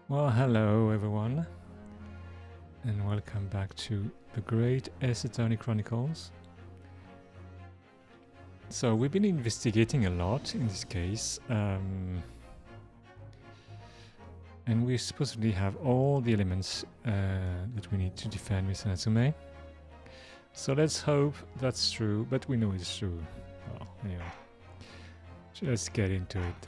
Well, hello everyone, and welcome back to the Great Chronicles. So we've been investigating a lot in this case, and we supposedly have all the elements that we need to defend Mr. Natsume. So let's hope that's true, but we know it's true. Well, anyway, so let's get into it.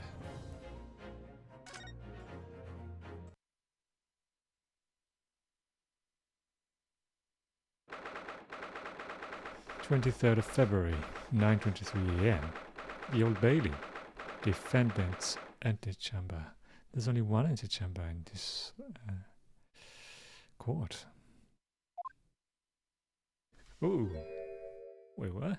February 23rd, 9:23 a.m. The Old Bailey. Defendant's antechamber. There's only one antechamber in this court. Ooh. Wait, what?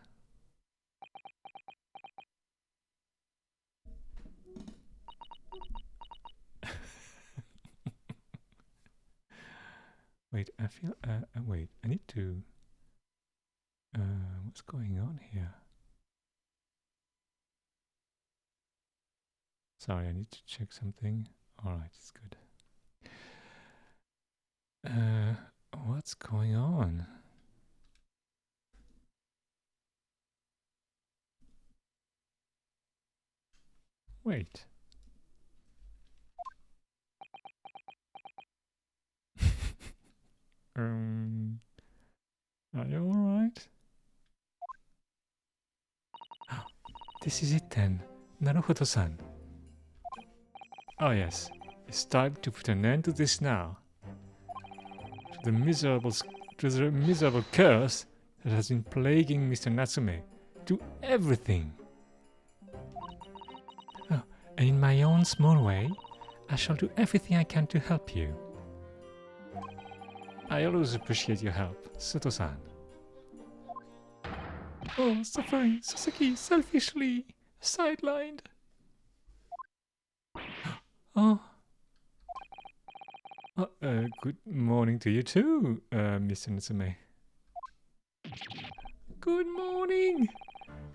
Wait, I feel... wait, I need to... what's going on here? Sorry, I need to check something. Alright, it's good. What's going on? Wait. Are you alright? This is it then. Naruhodo-san. Oh yes, it's time to put an end to this now. To the miserable curse that has been plaguing Mr. Natsume. To everything. Oh, and in my own small way, I shall do everything I can to help you. I always appreciate your help, Sato-san. Oh, suffering Sasaki selfishly sidelined. Oh. Good morning to you too, Mr. Natsume. Good morning!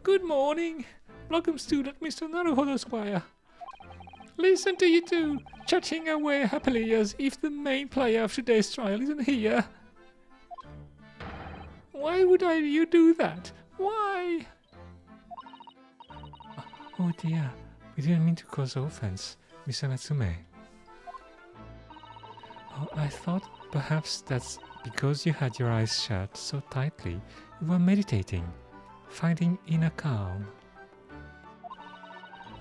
Good morning! Welcome, student Mr. Naruhodo Squire. Listen to you two, chatting away happily as if the main player of today's trial isn't here. Why would you do that? Why? Oh dear, we didn't mean to cause offense, Mr. Natsume. Oh, I thought perhaps that's because you had your eyes shut so tightly, you were meditating, finding inner calm.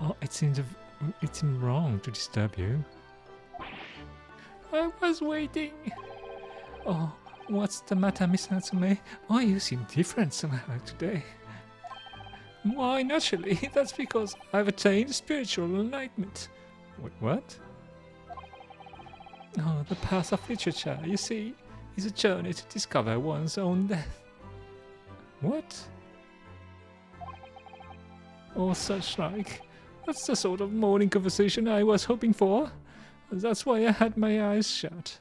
Oh, it seemed wrong to disturb you. I was waiting. Oh, what's the matter, Miss Natsume? Oh, you seem different somehow today. Why, naturally, that's because I've attained spiritual enlightenment. What? Oh, the path of literature, you see, is a journey to discover one's own death. What? Or such like. That's the sort of morning conversation I was hoping for. That's why I had my eyes shut.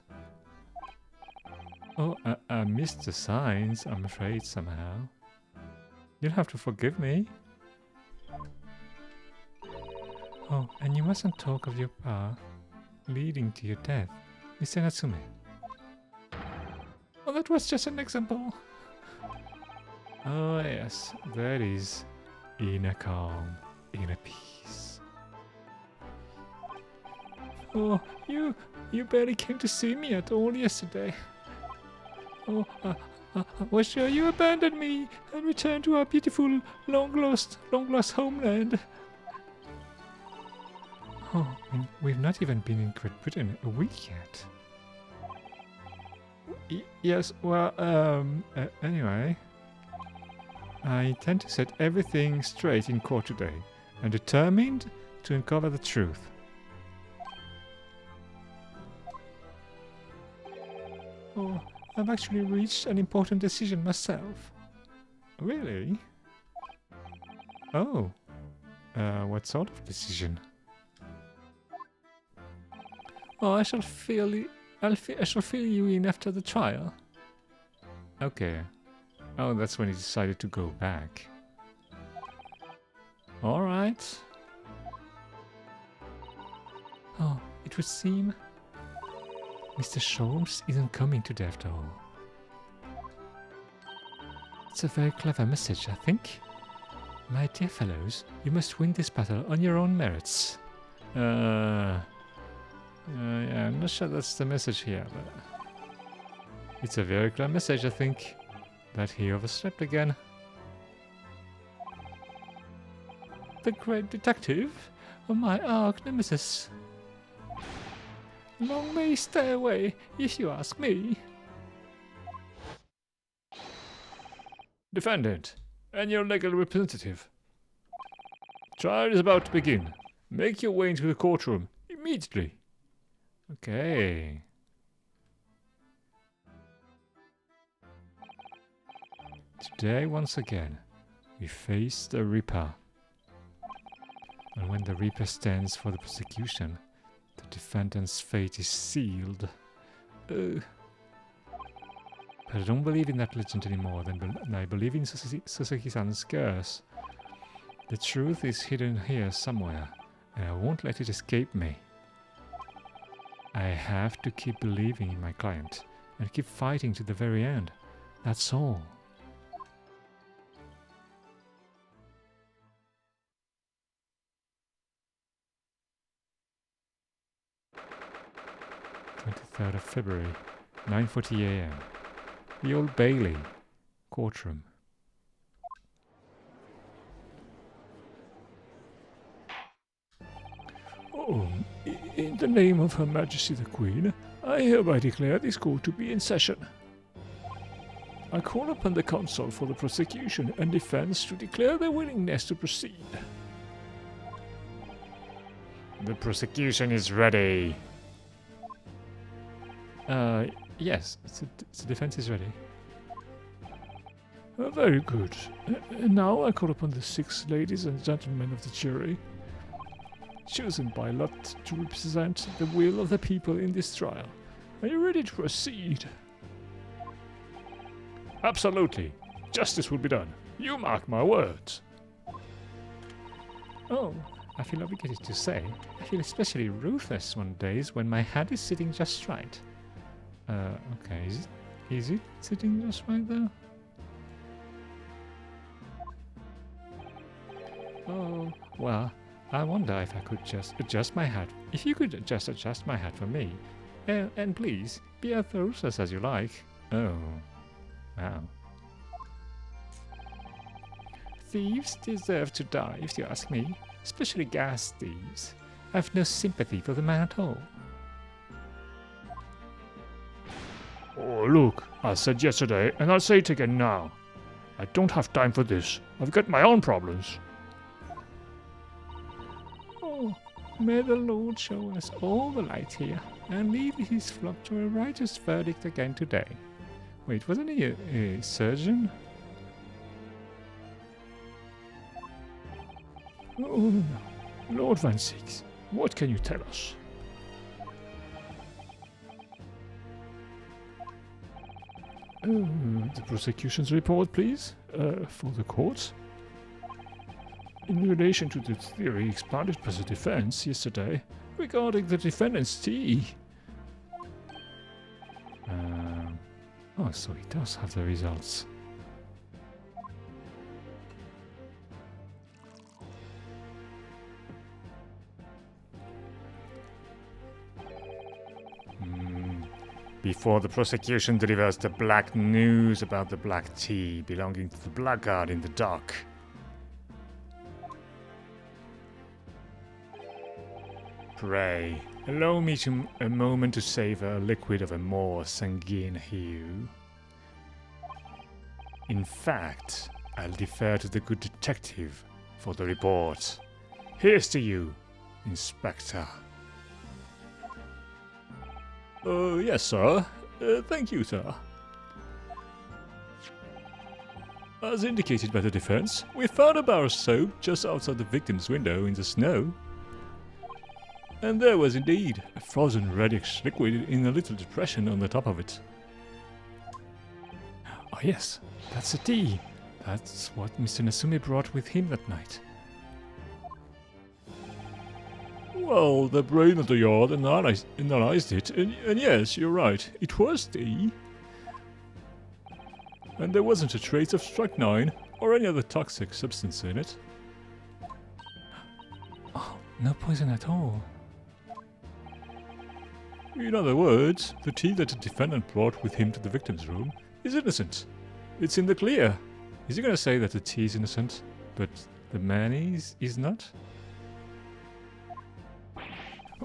Oh, I missed the signs, I'm afraid, somehow. You'll have to forgive me. Oh, and you mustn't talk of your path leading to your death, Mr. Natsume. Oh, that was just an example. Oh, yes, that is inner calm, inner peace. Oh, you barely came to see me at all yesterday. Oh, I was sure you abandoned me and returned to our beautiful, long lost homeland. Oh, we've not even been in Great Britain a week yet. Yes, well, anyway. I intend to set everything straight in court today. I'm determined to uncover the truth. Oh, I've actually reached an important decision myself. Really? Oh. What sort of decision? Oh, I shall fill you in after the trial. Okay. Oh, that's when he decided to go back. Alright. Oh, it would seem Mr. Sholmes isn't coming today after all. It's a very clever message, I think. My dear fellows, you must win this battle on your own merits. Yeah, I'm not sure that's the message here, but it's a very clear message, I think. But he overslept again. The great detective? Oh, my arch nemesis. Long may he stay away, if you ask me. Defendant, and your legal representative. Trial is about to begin. Make your way into the courtroom immediately. Okay. Today, once again, we face the Reaper. And when the Reaper stands for the prosecution, the defendant's fate is sealed. But I don't believe in that legend anymore than I believe in Suzuki-san's curse. The truth is hidden here somewhere, and I won't let it escape me. I have to keep believing in my client, and keep fighting to the very end. That's all. February, 9:40 a.m. The Old Bailey, courtroom. Oh, in the name of Her Majesty the Queen, I hereby declare this court to be in session. I call upon the counsel for the prosecution and defense to declare their willingness to proceed. The prosecution is ready. Yes, the defense is ready. Very good. And now I call upon the 6 ladies and gentlemen of the jury, chosen by lot to represent the will of the people in this trial. Are you ready to proceed? Absolutely. Justice will be done. You mark my words. Oh, I feel obligated to say, I feel especially ruthless one days when my hand is sitting just right. Okay, is it sitting just right there? Oh, well, I wonder if I could just adjust my hat. If you could just adjust my hat for me. And please, be as ruthless as you like. Oh, wow. Thieves deserve to die, if you ask me. Especially gas thieves. I have no sympathy for the man at all. Oh, look, I said yesterday, and I'll say it again now. I don't have time for this. I've got my own problems. Oh, may the Lord show us all the light here, and lead his flock to a righteous verdict again today. Wait, wasn't he a surgeon? Oh no, Lord Van Six, what can you tell us? The prosecution's report, please, for the court. In relation to the theory expounded by the defense yesterday regarding the defendant's tea. Oh, so he does have the results. Before the prosecution delivers the black news about the black tea belonging to the blackguard in the dock. Pray, allow me a moment to savor a liquid of a more sanguine hue. In fact, I'll defer to the good detective for the report. Here's to you, Inspector. Yes, sir. Thank you, sir. As indicated by the defense, we found a bar of soap just outside the victim's window in the snow. And there was indeed a frozen reddish liquid in a little depression on the top of it. Oh yes, that's the tea. That's what Mr. Nasumi brought with him that night. Well, the brain of the yard analyzed it, and yes, you're right, it was tea. And there wasn't a trace of strychnine or any other toxic substance in it. Oh, no poison at all. In other words, the tea that the defendant brought with him to the victim's room is innocent. It's in the clear. Is he gonna say that the tea is innocent, but the man is not?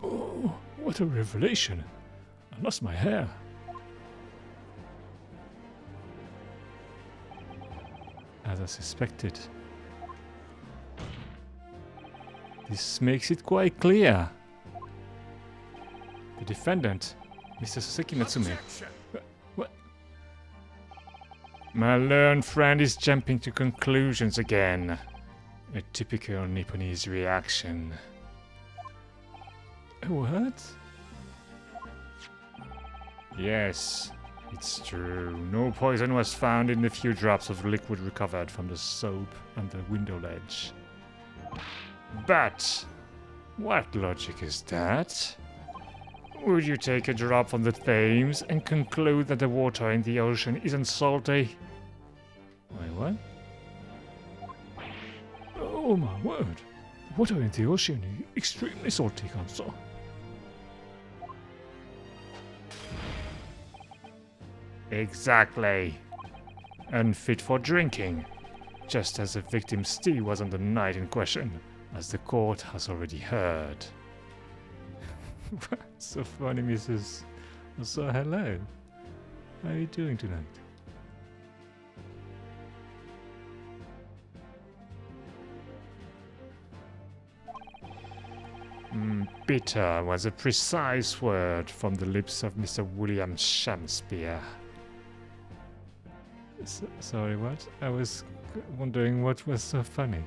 Oh, what a revelation. I lost my hair. As I suspected. This makes it quite clear. The defendant, Mr. Sasaki Natsume. What? My learned friend is jumping to conclusions again. A typical Nipponese reaction. What? Yes, it's true. No poison was found in the few drops of liquid recovered from the soap on the window ledge. But what logic is that? Would you take a drop from the Thames and conclude that the water in the ocean isn't salty? Wait, what? Oh my word! The water in the ocean is extremely salty, Council. Exactly. Unfit for drinking. Just as the victim's tea was on the night in question, as the court has already heard. So funny, Mrs. So hello. How are you doing tonight? Bitter was a precise word from the lips of Mr. William Shakespeare. Sorry, what? I was wondering what was so funny.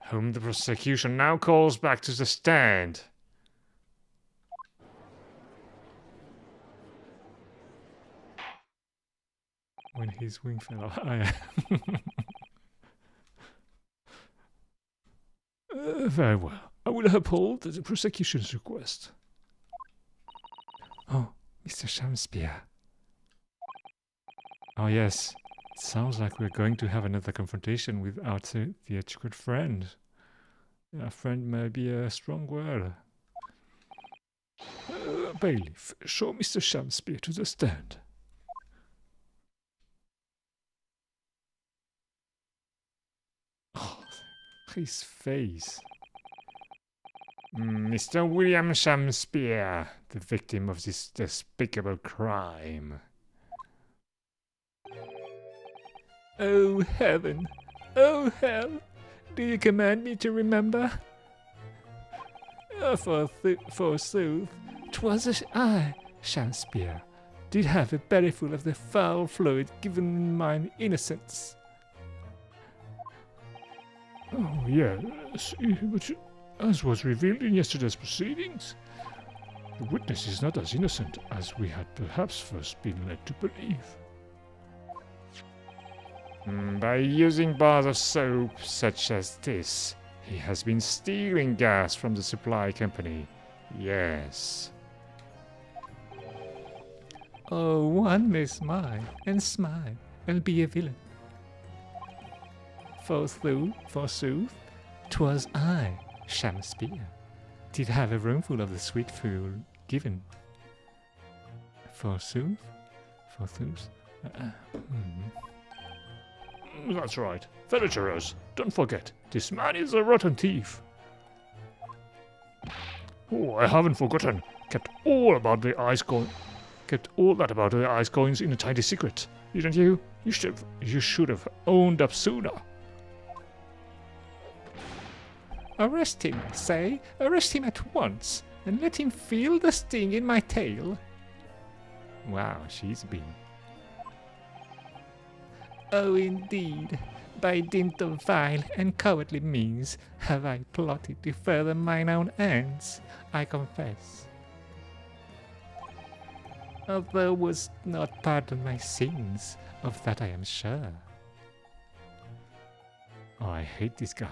Whom the prosecution now calls back to the stand. When his wing fell off. Very well. I will uphold the prosecution's request. Oh, Mr. Shakespeare. Oh yes, it sounds like we're going to have another confrontation with our theatrical friend. A friend may be a strong word. Bailiff, show Mr. Shakespeare to the stand. Oh, his face. Mr. William Shakespeare, the victim of this despicable crime. Oh heaven! Oh hell! Do you command me to remember? Forsooth, 'twas I, Shakespeare, did have a bellyful of the foul fluid given in mine innocence. Oh yes, but as was revealed in yesterday's proceedings, the witness is not as innocent as we had perhaps first been led to believe. By using bars of soap such as this, he has been stealing gas from the supply company. Yes. Oh, one may smile, and be a villain. Forsooth, 'twas I, Shakespeare, did have a roomful of the sweet food given. Forsooth? That's right. Fellow jurors, don't forget, this man is a rotten thief. Oh, I haven't forgotten. Kept all that about the ice coins in a tidy secret, didn't you? You should have owned up sooner. Arrest him, say. Arrest him at once, and let him feel the sting in my tail. Wow, she's been. Oh, indeed. By dint of vile and cowardly means have I plotted to further mine own ends, I confess. Although was not pardon my sins, of that I am sure. Oh, I hate this guy.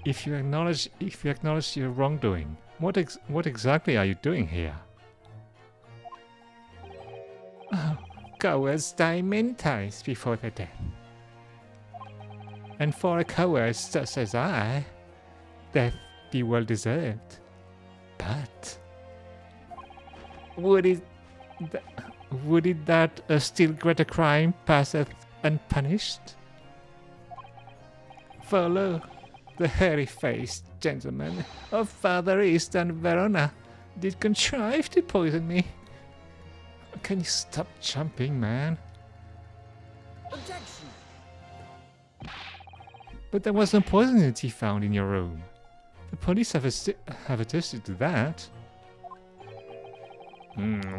If you acknowledge your wrongdoing, what exactly are you doing here? Oh, cowards die many times before their death. And for a coward such as I, death be well deserved. But would it that a still greater crime passeth unpunished? For lo, the hairy-faced gentleman of Father East and Verona did contrive to poison me. Can you stop jumping, man? Objection! But there was no poison in the tea found in your room. The police have attested to that.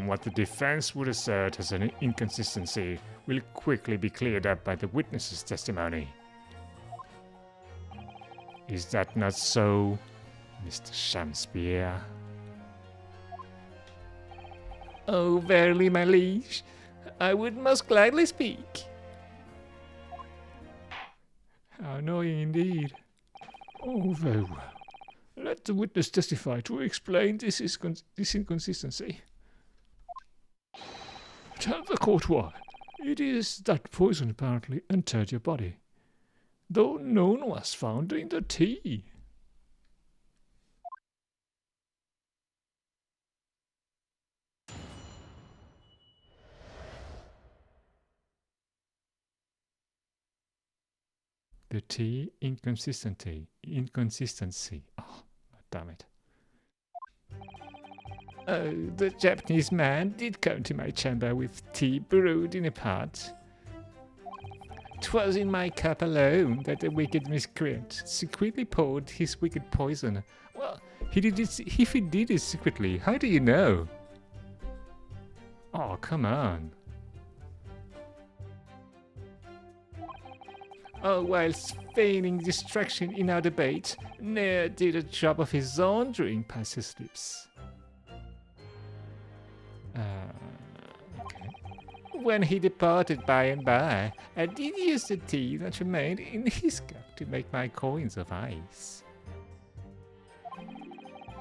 What the defense would assert as an inconsistency will quickly be cleared up by the witness's testimony. Is that not so, Mr. Shakespeare? Oh, verily, my liege, I would most gladly speak. How annoying indeed. Oh, very well. Let the witness testify to explain this inconsistency. Tell the court why. It is that poison apparently entered your body, though none was found in the tea. The tea inconsistency. Oh, damn it. Oh, the Japanese man did come to my chamber with tea brewed in a pot. 'Twas in my cup alone that the wicked miscreant secretly poured his wicked poison. Well, if he did it secretly, how do you know? Oh, come on. Oh, whilst feigning distraction in our debate, ne'er did a drop of his own drink pass his lips. Okay. When he departed by and by, I did use the tea that remained in his cup to make my coins of ice.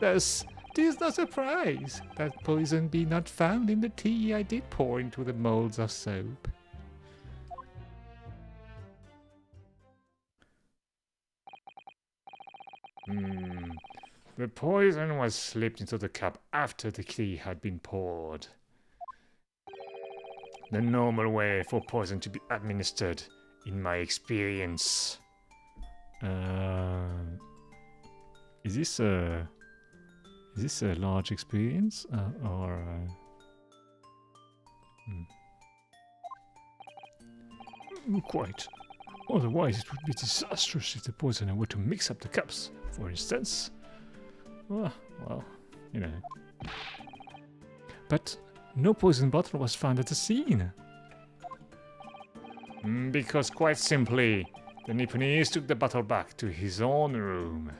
Thus, 'tis no surprise that poison be not found in the tea I did pour into the moulds of soap. The poison was slipped into the cup after the tea had been poured. The normal way for poison to be administered, in my experience. Is this a large experience Quite. Otherwise, it would be disastrous if the poisoner were to mix up the cups, for instance. Well, you know. But no poison bottle was found at the scene. Because quite simply, the Nipponese took the bottle back to his own room.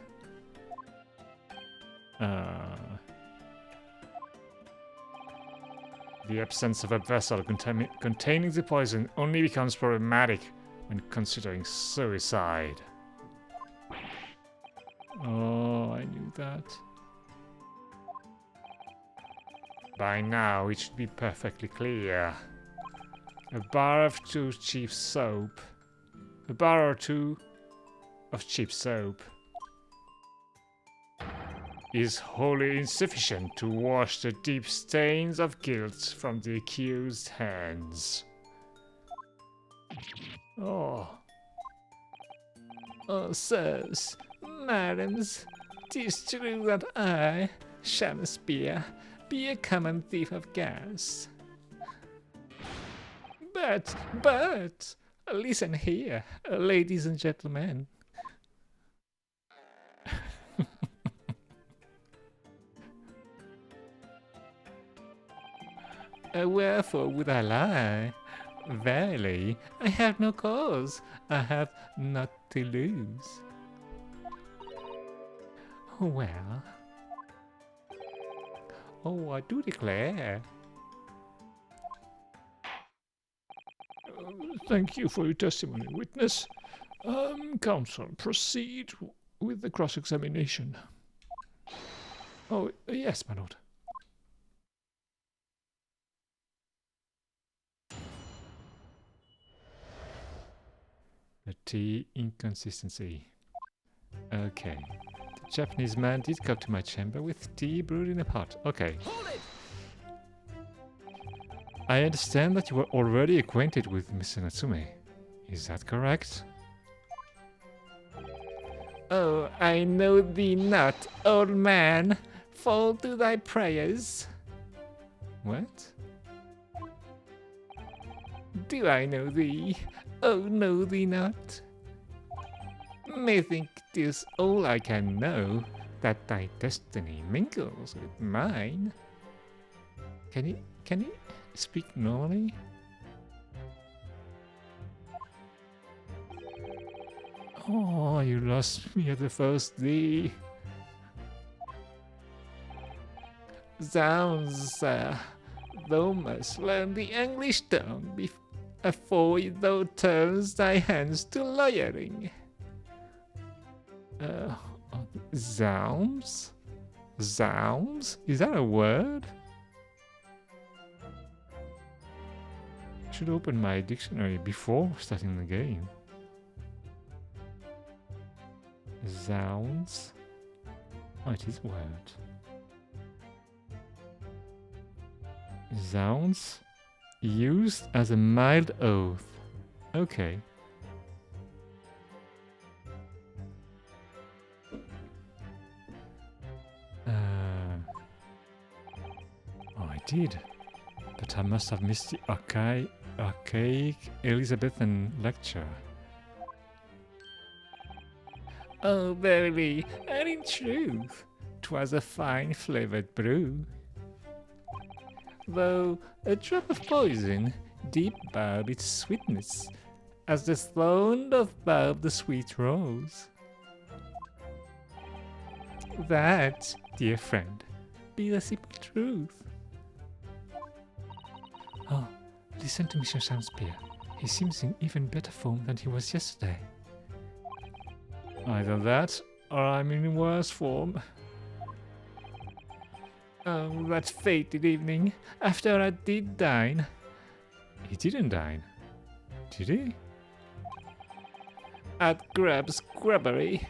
The absence of a vessel containing the poison only becomes problematic when considering suicide. Oh, I knew that. By now, it should be perfectly clear. A bar or two of cheap soap is wholly insufficient to wash the deep stains of guilt from the accused's hands. Oh, sirs, madams, 'tis true that I, Shakespeare, be a common thief of gas. But, listen here, ladies and gentlemen. Wherefore would I lie? Verily, I have no cause. I have not to lose. Well, Oh, I do declare. Thank you for your testimony, witness. Counsel, proceed with the cross-examination. Oh, yes, my lord. The tea inconsistency. Okay. The Japanese man did come to my chamber with tea brewed in a pot. Okay. Hold it! I understand that you were already acquainted with Mr. Natsume. Is that correct? Oh, I know thee not, old man. Fall to thy prayers. What? Do I know thee? Oh, know thee not? Methink 'tis all I can know, that thy destiny mingles with mine. Can you speak normally? Oh, you lost me at the first thee. Zounds, sir, thou must learn the English tongue afore thou turns thy hands to lawyering. Zounds? Zounds? Is that a word? I should open my dictionary before starting the game. Zounds? Oh, it is a word. Zounds? Used as a mild oath. Okay. Oh, I did. But I must have missed the archaic Elizabethan lecture. Oh, verily, and in truth, 'twas a fine flavoured brew. Though a drop of poison deep bowed its sweetness, as the thorn doth bow the sweet rose. That, dear friend, be the simple truth. Oh, listen to Mr. Shakespeare. He seems in even better form than he was yesterday. Either that, or I'm in worse form. Oh, that fated evening, after I did dine. He didn't dine, did he? At Grubb's Grubbery,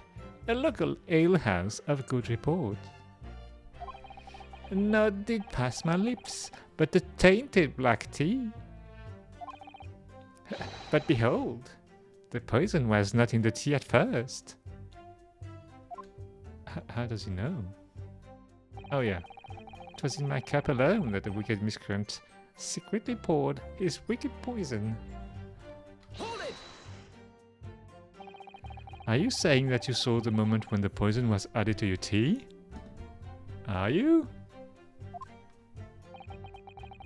a local alehouse of good report. Naught did pass my lips, but the tainted black tea. But behold, the poison was not in the tea at first. How does he know? Oh yeah, it was in my cup alone that the wicked miscreant secretly poured his wicked poison. Hold it! Are you saying that you saw the moment when the poison was added to your tea? Are you?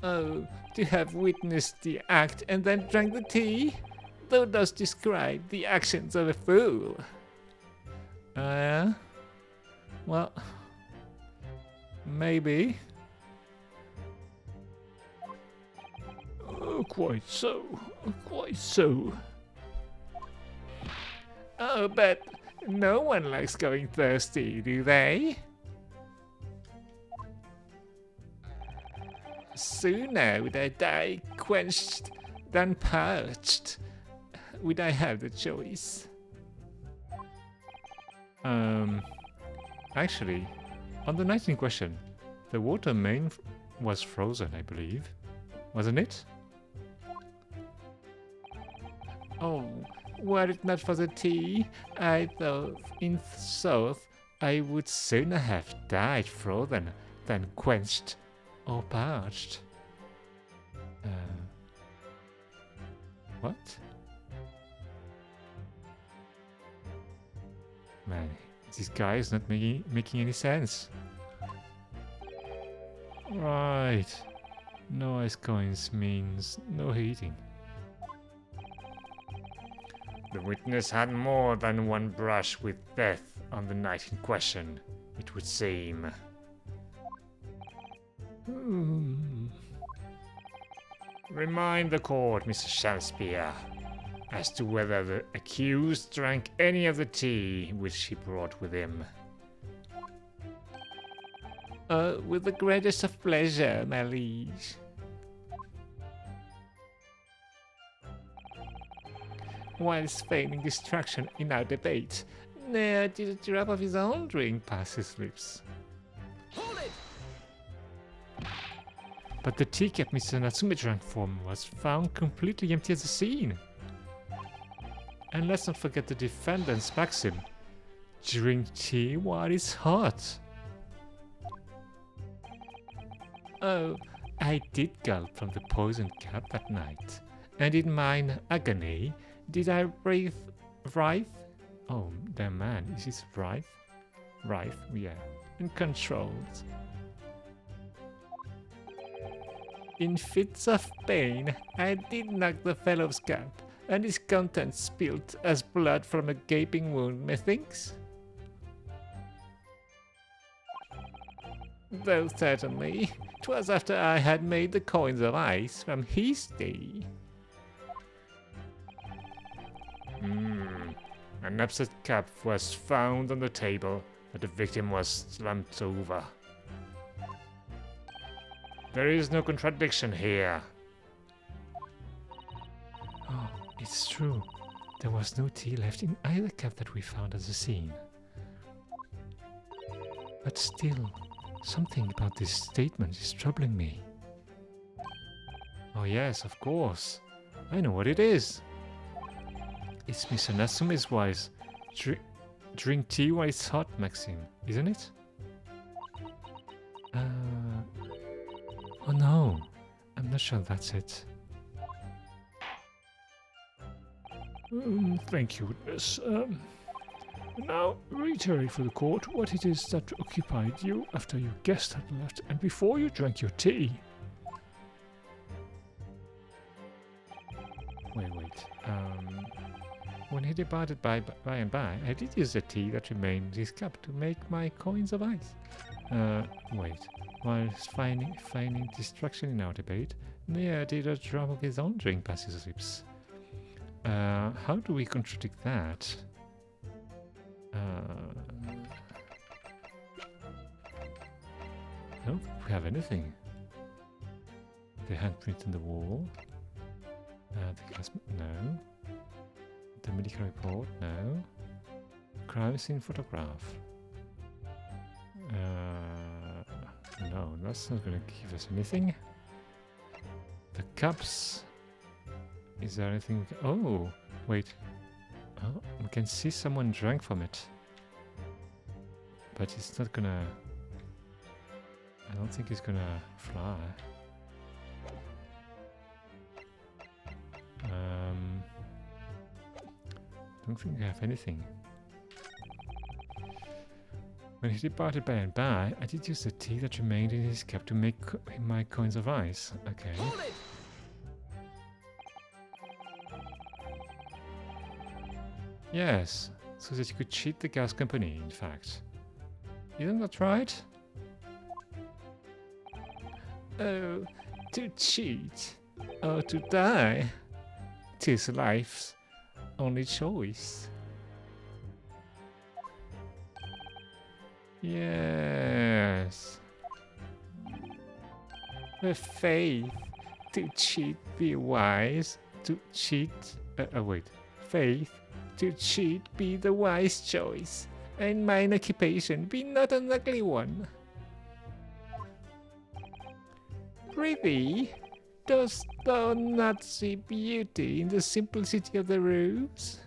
Oh, to have witnessed the act and then drank the tea? Thou dost describe the actions of a fool. Well, maybe. Oh, quite so, quite so. Oh, but no one likes going thirsty, do they? Sooner would I die quenched than parched. Would I have the choice? Actually, on the night in question, the water main was frozen, I believe. Wasn't it? Oh, were it not for the tea, I thought in sooth I would sooner have died frozen than quenched or parched. What? Man, this guy is not making any sense. Right. No ice coins means no heating. The witness had more than one brush with death on the night in question, it would seem. Remind the court, Mr. Shakespeare, as to whether the accused drank any of the tea which he brought with him. With the greatest of pleasure, my liege. Whilst feigning distraction in our debate, Nair did a drop of his own drink past his lips. Hold it! But the teacup Mr. Natsume drank from was found completely empty at the scene. And let's not forget the defendant's maxim: drink tea while it's hot. Oh, I did gulp from the poisoned cup at night, and in mine agony did I writhe? Oh, the man, is this writhe? Writhe, yeah, and controlled. In fits of pain, I did knock the fellow's cup, and his contents spilt as blood from a gaping wound, methinks. Though certainly, 'twas after I had made the coins of ice from his tea. An upset cup was found on the table, but the victim was slumped over. There is no contradiction here. Oh, it's true. There was no tea left in either cup that we found at the scene. But still, something about this statement is troubling me. Oh yes, of course. I know what it is. It's Mr. Natsume's wise drink tea while it's hot, Maxim, isn't it? Oh no, I'm not sure that's it. Thank you, witness. Now, reiterate for the court what it is that occupied you after your guest had left and before you drank your tea. Wait. When he departed by and by, I did use the tea that remained in his cup to make my coins of ice. Wait. While finding distraction in our debate, Nair did a drop of his own drink past his lips. How do we contradict that? I don't think we have anything. The handprint on the wall. The gas, no. The medical report, no. Crime scene photograph. No, that's not gonna give us anything. The cups. Is there anything we can... Oh, wait. Oh, we can see someone drank from it. But it's not gonna... I don't think it's gonna fly. I don't think we have anything. When he departed by and by, I did use the tea that remained in his cup to make my coins of ice. Okay. Hold it! Yes, so that you could cheat the gas company, in fact. Isn't that right? Oh, to cheat or to die. 'Tis life's only choice. Yes. The faith to cheat be wise, to cheat... wait. Faith to cheat be the wise choice, and mine occupation be not an ugly one. Prithee, dost thou not see beauty in the simplicity of the ruse?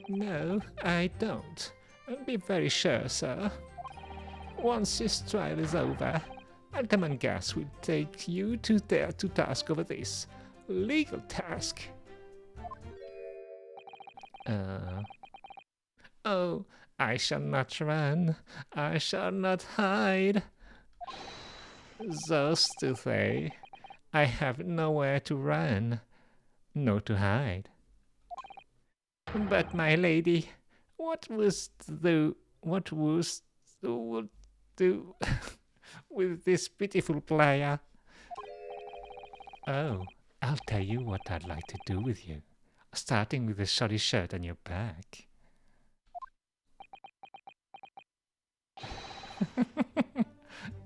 No, I don't. And be very sure, sir. Once this trial is over, Altaman Gas will take you to task over this legal task. Oh, I shall not run. I shall not hide. Thus to say, I have nowhere to run, nor to hide. But my lady, what wouldst thou do with this beautiful player? Oh, I'll tell you what I'd like to do with you. Starting with the shoddy shirt on your back.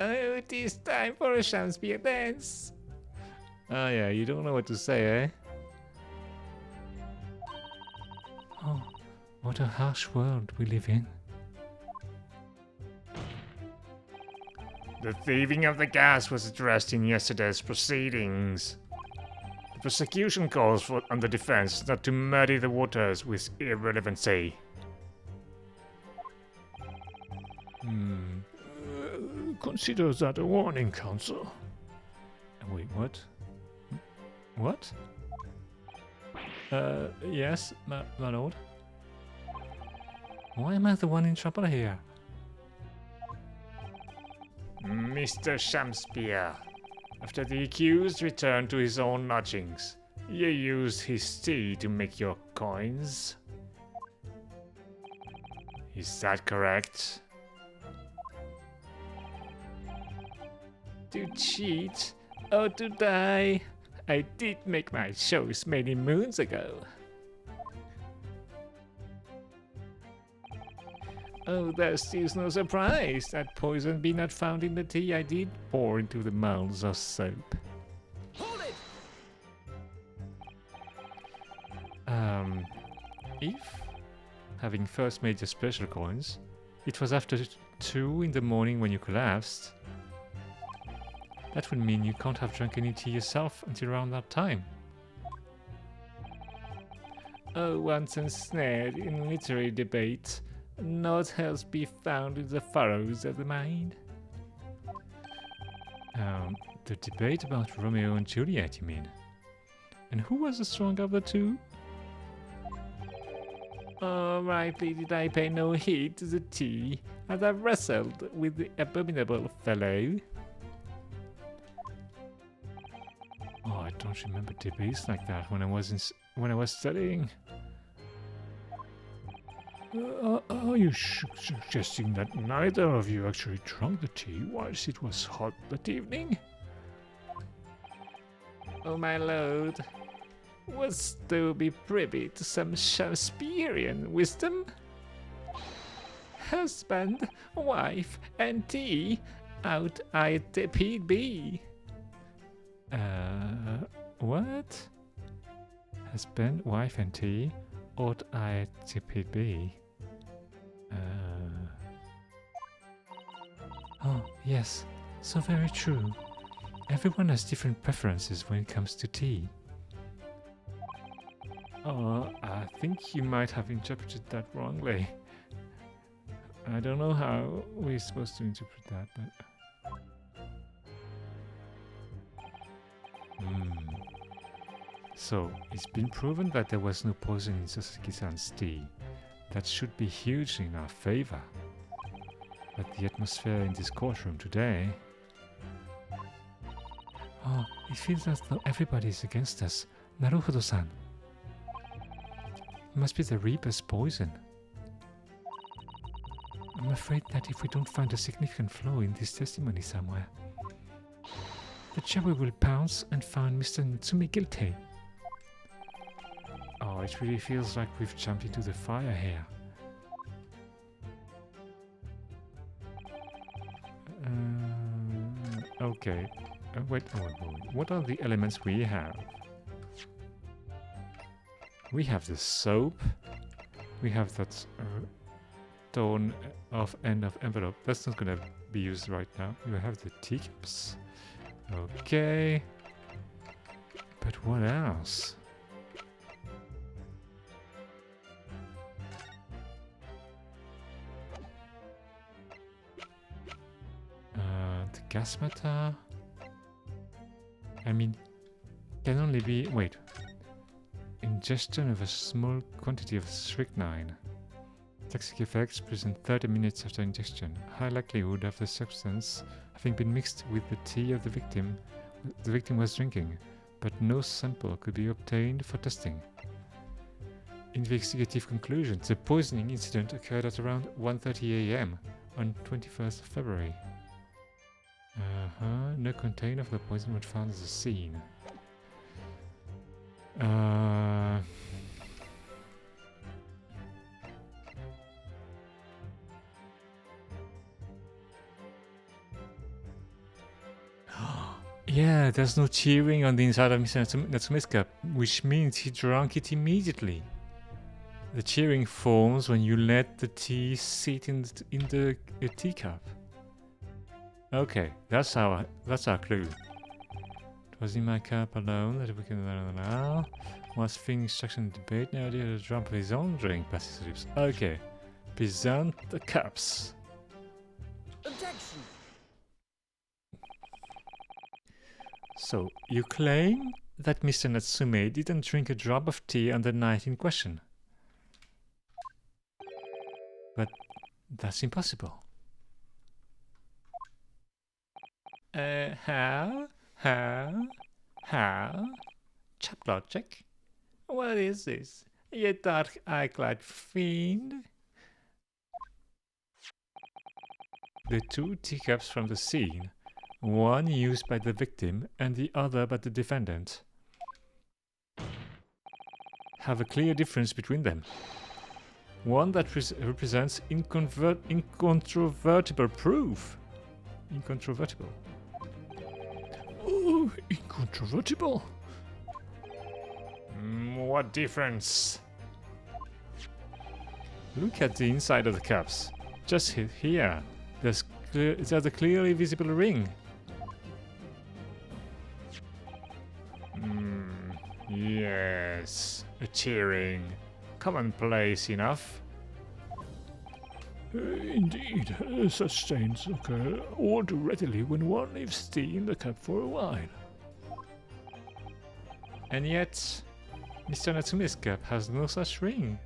Oh, it is time for a Shakespeare dance. Oh yeah, you don't know what to say, eh? Oh, what a harsh world we live in. The thieving of the gas was addressed in yesterday's proceedings. The prosecution calls on the defense not to muddy the waters with irrelevancy. Consider that a warning, counsel. Wait, what? What? Yes, my lord. Why am I the one in trouble here? Mr. Shakespeare, after the accused returned to his own lodgings, you used his tea to make your coins. Is that correct? To cheat or to die? I did make my choice many moons ago. Oh, there's still no surprise that poison be not found in the tea I did pour into the molds of soap. Hold it! If, having first made your special coins, it was after 2 in the morning when you collapsed, that would mean you can't have drunk any tea yourself until around that time. Oh, once ensnared in literary debate, naught else be found in the furrows of the mind. The debate about Romeo and Juliet, you mean? And who was the stronger of the two? Oh, rightly did I pay no heed to the tea, as I wrestled with the abominable fellow. Oh, I don't remember debates like that when I was studying. Are you suggesting that neither of you actually drank the tea whilst it was hot that evening? Oh, my lord, wouldst thou be privy to some Shakespearean wisdom? Husband, wife, and tea, out I tipped be. What? Husband, wife, and tea, ought I tipped be? Oh, yes, so very true. Everyone has different preferences when it comes to tea. Oh, I think you might have interpreted that wrongly. I don't know how we're supposed to interpret that, but... So, it's been proven that there was no poison in Sasaki-san's tea. That should be hugely in our favor. But the atmosphere in this courtroom today... Oh, it feels as though everybody is against us. Naruhodo-san. It must be the Reaper's poison. I'm afraid that if we don't find a significant flaw in this testimony somewhere, the jury will pounce and find Mr. Natsumi guilty. Oh, it really feels like we've jumped into the fire here. Okay. Wait. What are the elements we have? We have the soap. We have that torn off end of envelope. That's not gonna be used right now. We have the teacups. Okay. But what else? The gas matter. I mean, can only be... Wait. Ingestion of a small quantity of strychnine. Toxic effects present 30 minutes after ingestion. High likelihood of the substance having been mixed with the tea of the victim was drinking, but no sample could be obtained for testing. Investigative conclusions. The poisoning incident occurred at around 1:30 a.m. on 21st of February. No container for the poison was found as a scene. Yeah, there's no cheering on the inside of Mr. Natsume's cup, which means he drank it immediately. The cheering forms when you let the tea sit in the teacup. Okay, that's our clue. It was in my cup alone that we can now. Was finished instruction debate now did a drop of his own drink past his lips. Okay. Present the cups. Objection. So, you claim that Mr. Natsume didn't drink a drop of tea on the night in question. But that's impossible. How? Chap logic? What is this? You dark eye-clad fiend? The two teacups from the scene, one used by the victim and the other by the defendant, have a clear difference between them. One that represents incontrovertible proof. Incontrovertible. Oh, incontrovertible. What difference? Look at the inside of the cups. Just here. There's a clearly visible ring. Yes, a cheering. Commonplace enough. Indeed, such stains occur all too readily when one leaves tea in the cup for a while. And yet, Mr. Natsume's cup has no such ring.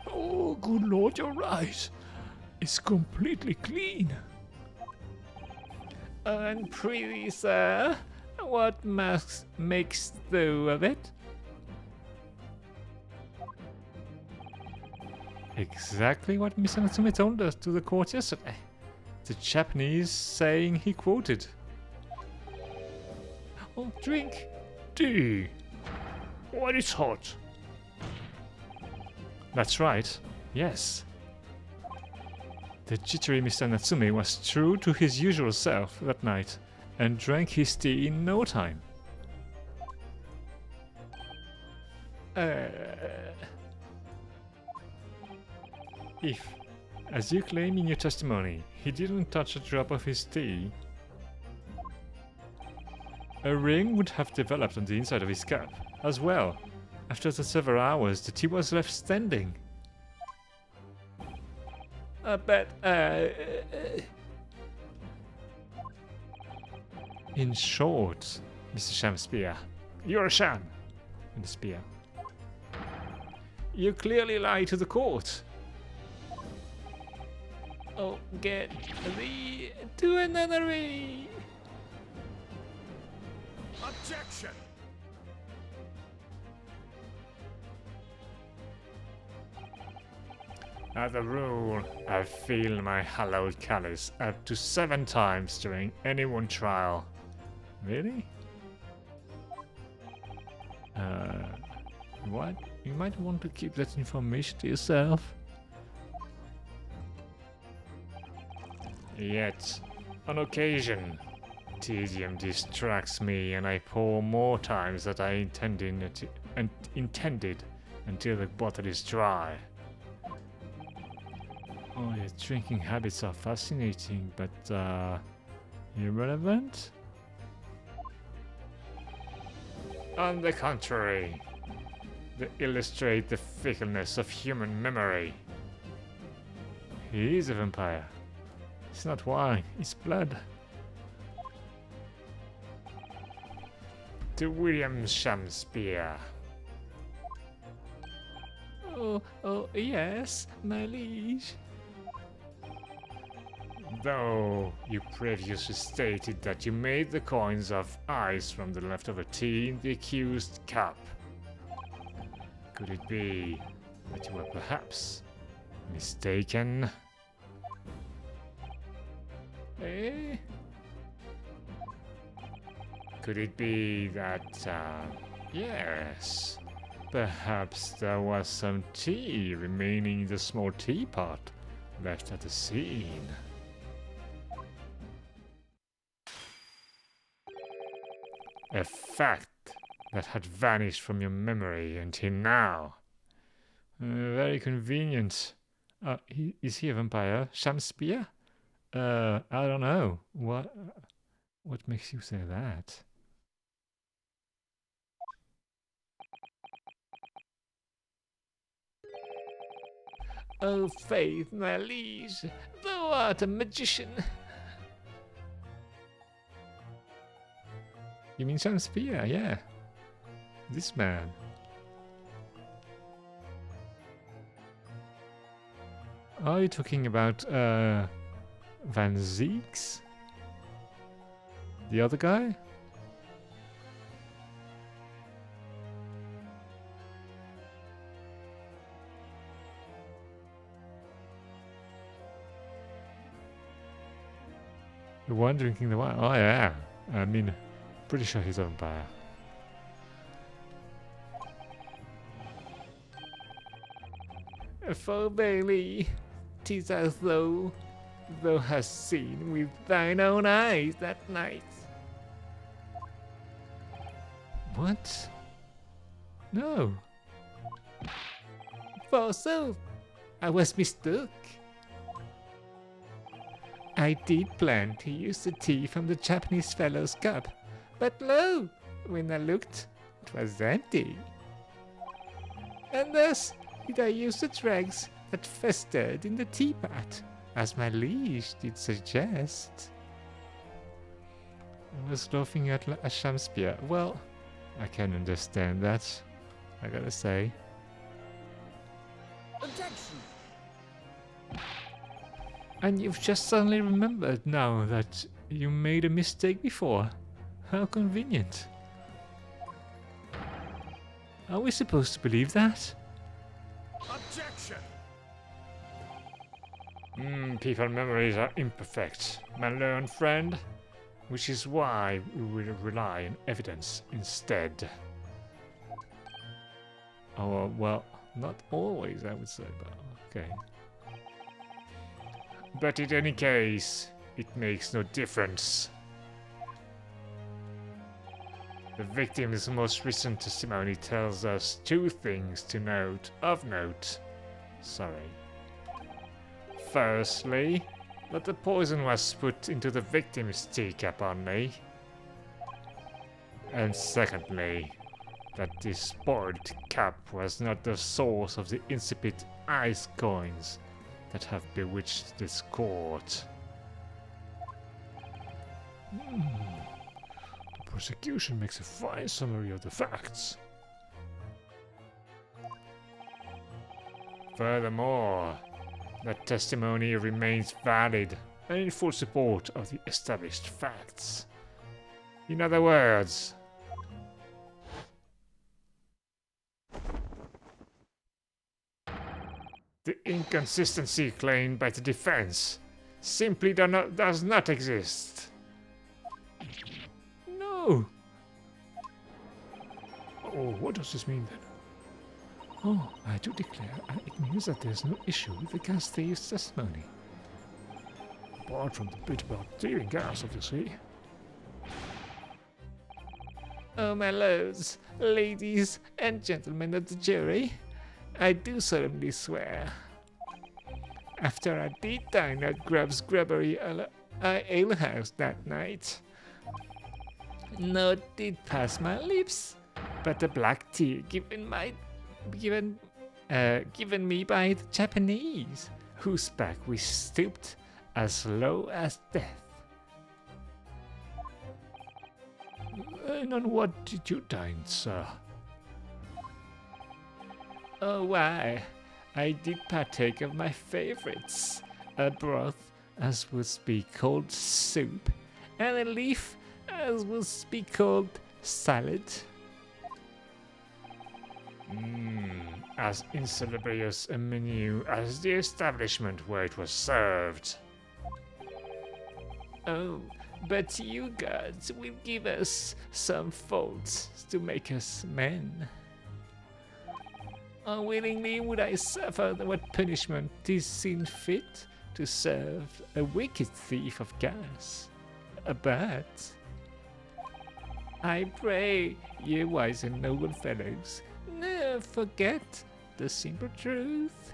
Oh, good lord, you're right. It's completely clean. And prithee, sir, what makes thou of it? Exactly what Mr. Natsume told us to the court yesterday. The Japanese saying he quoted. Oh, drink. Tea. What is hot? That's right. Yes. The jittery Mr. Natsume was true to his usual self that night and drank his tea in no time. If, as you claim in your testimony, he didn't touch a drop of his tea, a ring would have developed on the inside of his cup, as well. After the several hours, the tea was left standing. In short, Mr. Shamspear, you're a sham. And the spear. You clearly lie to the court. Oh, get thee to a nunnery. Objection. As a rule, I feel my hallowed callus up to 7 times during any one trial. Really? What? You might want to keep that information to yourself. Yet, on occasion, tedium distracts me and I pour more times than I intended until the bottle is dry. Oh, your drinking habits are fascinating, but irrelevant? On the contrary, they illustrate the fickleness of human memory. He is a vampire. It's not wine, it's blood. To William Shamspear. Oh, yes, my liege. Though you previously stated that you made the coins of ice from the leftover tea in the accused cup. Could it be that you were perhaps mistaken? Eh? Could it be that, yes, perhaps there was some tea remaining in the small teapot left at the scene? A fact that had vanished from your memory until now. Very convenient. Is he a vampire? Shakespeare? I don't know. What makes you say that? Oh, Faith, my liege, thou art a magician. You mean Shakespeare? Yeah. This man. Are you talking about Van Zeeks? The other guy? The one drinking the wine? Oh yeah. I mean, pretty sure he's a vampire. For Bailey, 'tis as though thou hast seen with thine own eyes that night. What? No. Forsooth, I was mistook. I did plan to use the tea from the Japanese fellow's cup, but lo, when I looked, it was empty. And thus did I use the dregs that festered in the teapot, as my liege did suggest. I was laughing at Shakespeare. Well, I can understand that, I gotta say. Objection! And you've just suddenly remembered now that you made a mistake before. How convenient. Are we supposed to believe that? Objection! People's memories are imperfect, my learned friend. Which is why we will rely on evidence instead. Oh, well, not always, I would say, but okay. But in any case, it makes no difference. The victim's most recent testimony tells us two things of note. Sorry. Firstly, that the poison was put into the victim's teacup only. And secondly, that this spoiled cup was not the source of the insipid ice coins that have bewitched this court. The prosecution makes a fine summary of the facts. Furthermore, that testimony remains valid and in full support of the established facts. In other words, the inconsistency claimed by the defense simply does not exist. No! Oh, what does this mean then? Oh, I do declare, it means that there's no issue with the gas thief's testimony. Apart from the bit about stealing gas, obviously. Oh, my lords, ladies, and gentlemen of the jury, I do solemnly swear. After I did dine at Grubb's Grubbery Alehouse that night, naught did pass my lips but the black tea given me by the Japanese, whose back we stooped as low as death. And on what did you dine, sir? Oh, why, I did partake of my favorites, a broth as would be called soup, and a leaf as would be called salad. As insalubrious a menu as the establishment where it was served. Oh, but you gods will give us some faults to make us men. Unwillingly would I suffer what punishment is seen fit to serve a wicked thief of gas. But I pray, ye wise and noble fellows, never forget the simple truth.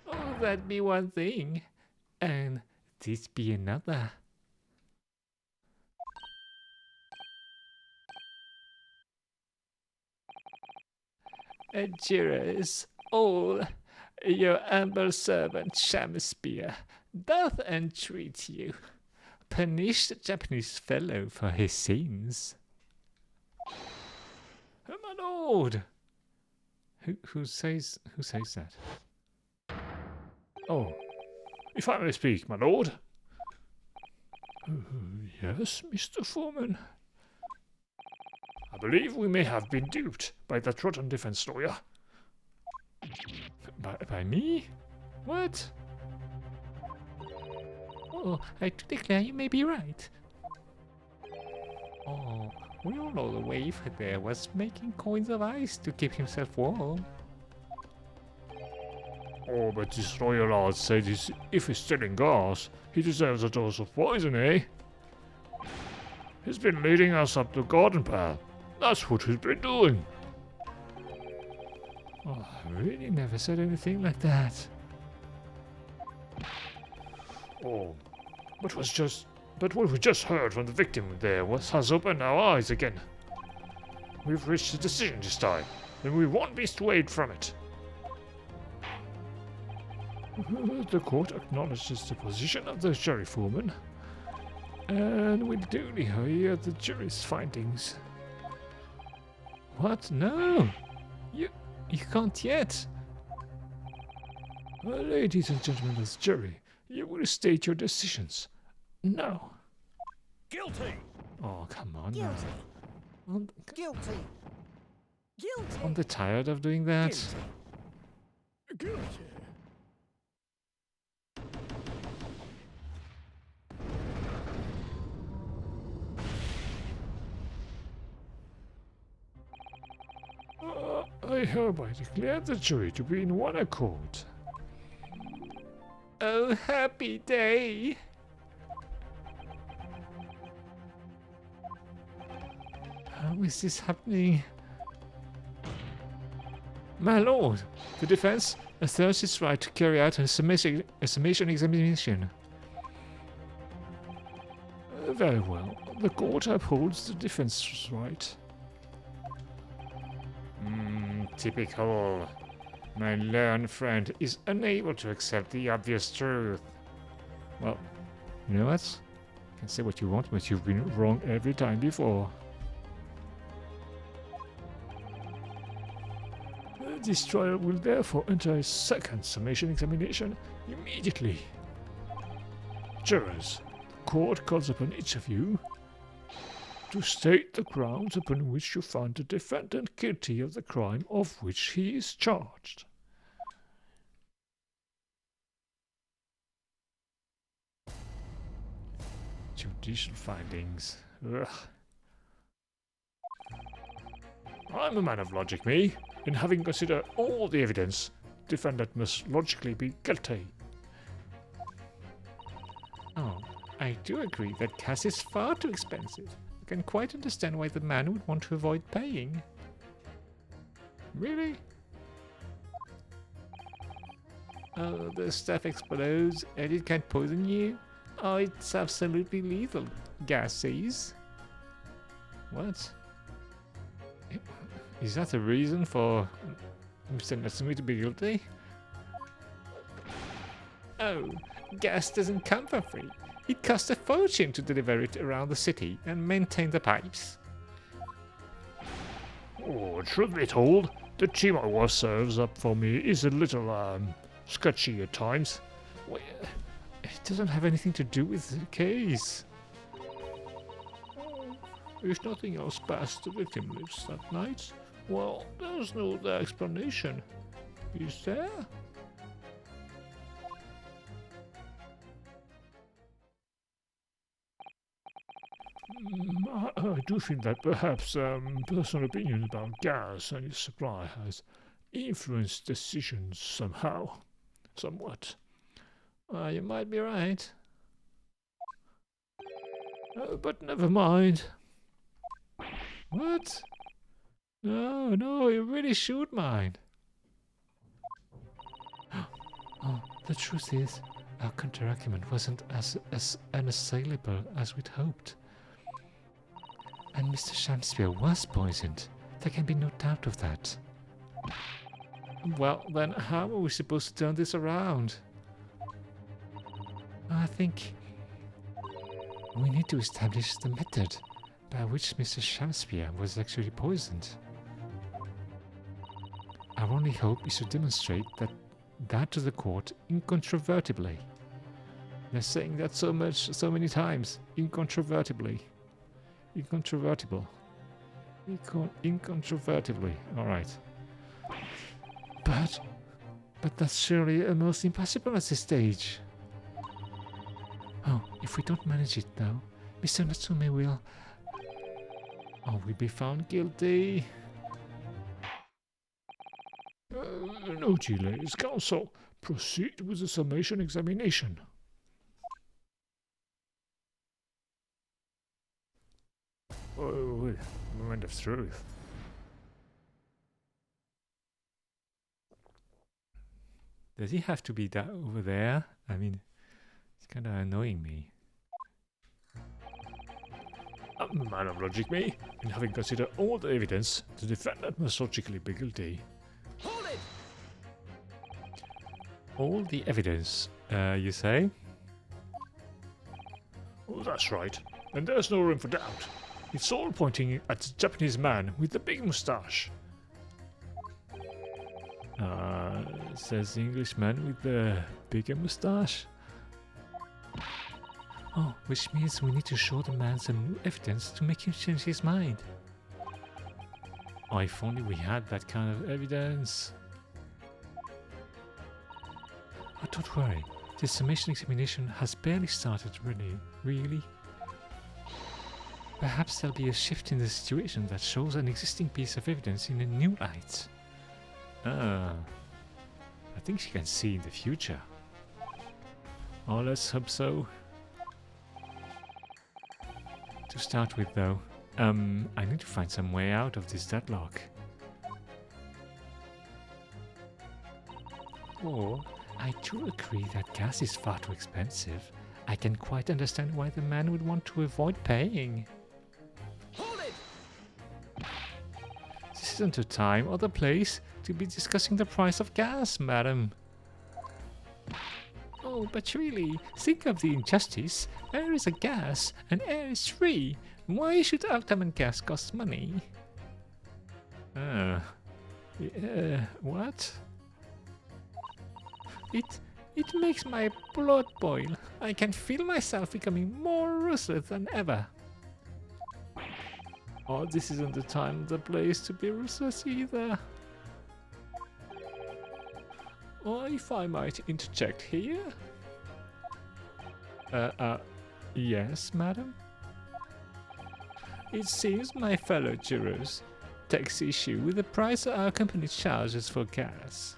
Oh, that be one thing, and this be another. Jurors, all, your humble servant Shakespeare doth entreat you. Punish the Japanese fellow for his sins. My lord! Who says that? Oh, if I may speak, my lord. Yes, Mr. Foreman. I believe we may have been duped by that rotten defense lawyer. By me? What? Oh, I do declare you may be right. Oh, we all know the wafer there was making coins of ice to keep himself warm. Oh, but this lawyer lad said if he's stealing gas, he deserves a dose of poison, eh? He's been leading us up the garden path. That's what he's been doing. Oh, I really never said anything like that. Oh, but what we just heard from the victim there has opened our eyes again. We've reached a decision this time, and we won't be swayed from it. The court acknowledges the position of the jury foreman, and will duly hear the jury's findings. What? No! You can't yet! Ladies and gentlemen of the jury, you will state your decisions. No. Guilty! Oh, come on Guilty. now. Guilty. Guilty. Aren't they tired of doing that? Guilty. I hereby declare the jury to be in one accord. Oh, happy day! How is this happening? My lord, the defense asserts its right to carry out a summation examination. Very well. The court upholds the defense's right. Typical. My learned friend is unable to accept the obvious truth. Well, you know what? You can say what you want, but you've been wrong every time before. This trial will therefore enter a second summation examination immediately. Jurors, the court calls upon each of you to state the grounds upon which you find the defendant guilty of the crime of which he is charged. Judicial findings. Ugh. I'm a man of logic, me. In having considered all the evidence, defendant must logically be guilty. Oh, I do agree that gas is far too expensive. I can quite understand why the man would want to avoid paying. Really? Oh, the stuff explodes and it can poison you? Oh, it's absolutely lethal, gas says. What? Is that a reason for Mr. Natsumi to be guilty? Oh, gas doesn't come for free. It costs a fortune to deliver it around the city and maintain the pipes. Oh, truth be told, the Chihuahua serves up for me is a little, sketchy at times. Well, it doesn't have anything to do with the case. If nothing else past the victim lives that night, well, there's no other explanation. Is there? I do think that perhaps personal opinions about gas and its supply has influenced decisions somehow, somewhat. You might be right. But never mind. What? No, no, you really should mind. Oh, the truth is, our counter-argument wasn't as unassailable as we'd hoped. And Mr. Shakespeare was poisoned. There can be no doubt of that. Well, then how are we supposed to turn this around? I think we need to establish the method by which Mr. Shakespeare was actually poisoned. Our only hope is to demonstrate that to the court incontrovertibly. They're saying that so many times. Incontrovertibly. Incontrovertible. Incontrovertibly. Alright. But that's surely almost impossible at this stage. Oh, if we don't manage it though, Mr. Natsume will... Oh, we'll be found guilty. No delays, counsel. Proceed with the summation examination. Oh, moment of truth. Does he have to be that over there? I mean, it's kind of annoying me. Madam Logic me, in having considered all the evidence, the defendant must logically be guilty. Hold it! All the evidence, you say? Oh, that's right. And there's no room for doubt. It's all pointing at the Japanese man with the big moustache. Says the Englishman with the bigger moustache. Oh, which means we need to show the man some new evidence to make him change his mind. Oh, if only we had that kind of evidence. Oh, don't worry. The summation examination has barely started, really. Perhaps there'll be a shift in the situation that shows an existing piece of evidence in a new light. I think she can see in the future. Oh, let's hope so. To start with though, I need to find some way out of this deadlock. Or, I do agree that gas is far too expensive. I can quite understand why the man would want to avoid paying. Hold it! This isn't the time or the place to be discussing the price of gas, madam. Oh, but really, think of the injustice. Air is a gas, and air is free. Why should ultimate gas cost money? What? It makes my blood boil. I can feel myself becoming more ruthless than ever. Oh, this isn't the time or the place to be ruthless either. Or if I might interject here. Yes, madam? It seems my fellow jurors takes issue with the price our company charges for gas.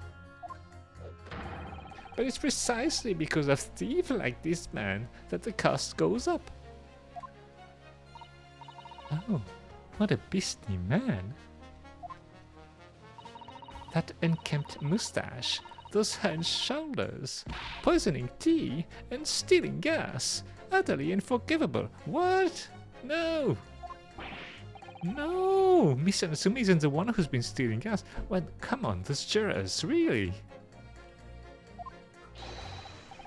But it's precisely because of thieves like this man that the cost goes up. Oh, what a beastly man. That unkempt moustache, those hunched shoulders, poisoning tea and stealing gas. Utterly unforgivable. What? No! No! Mr. Natsumi isn't the one who's been stealing gas. Well, come on, those jurors, really?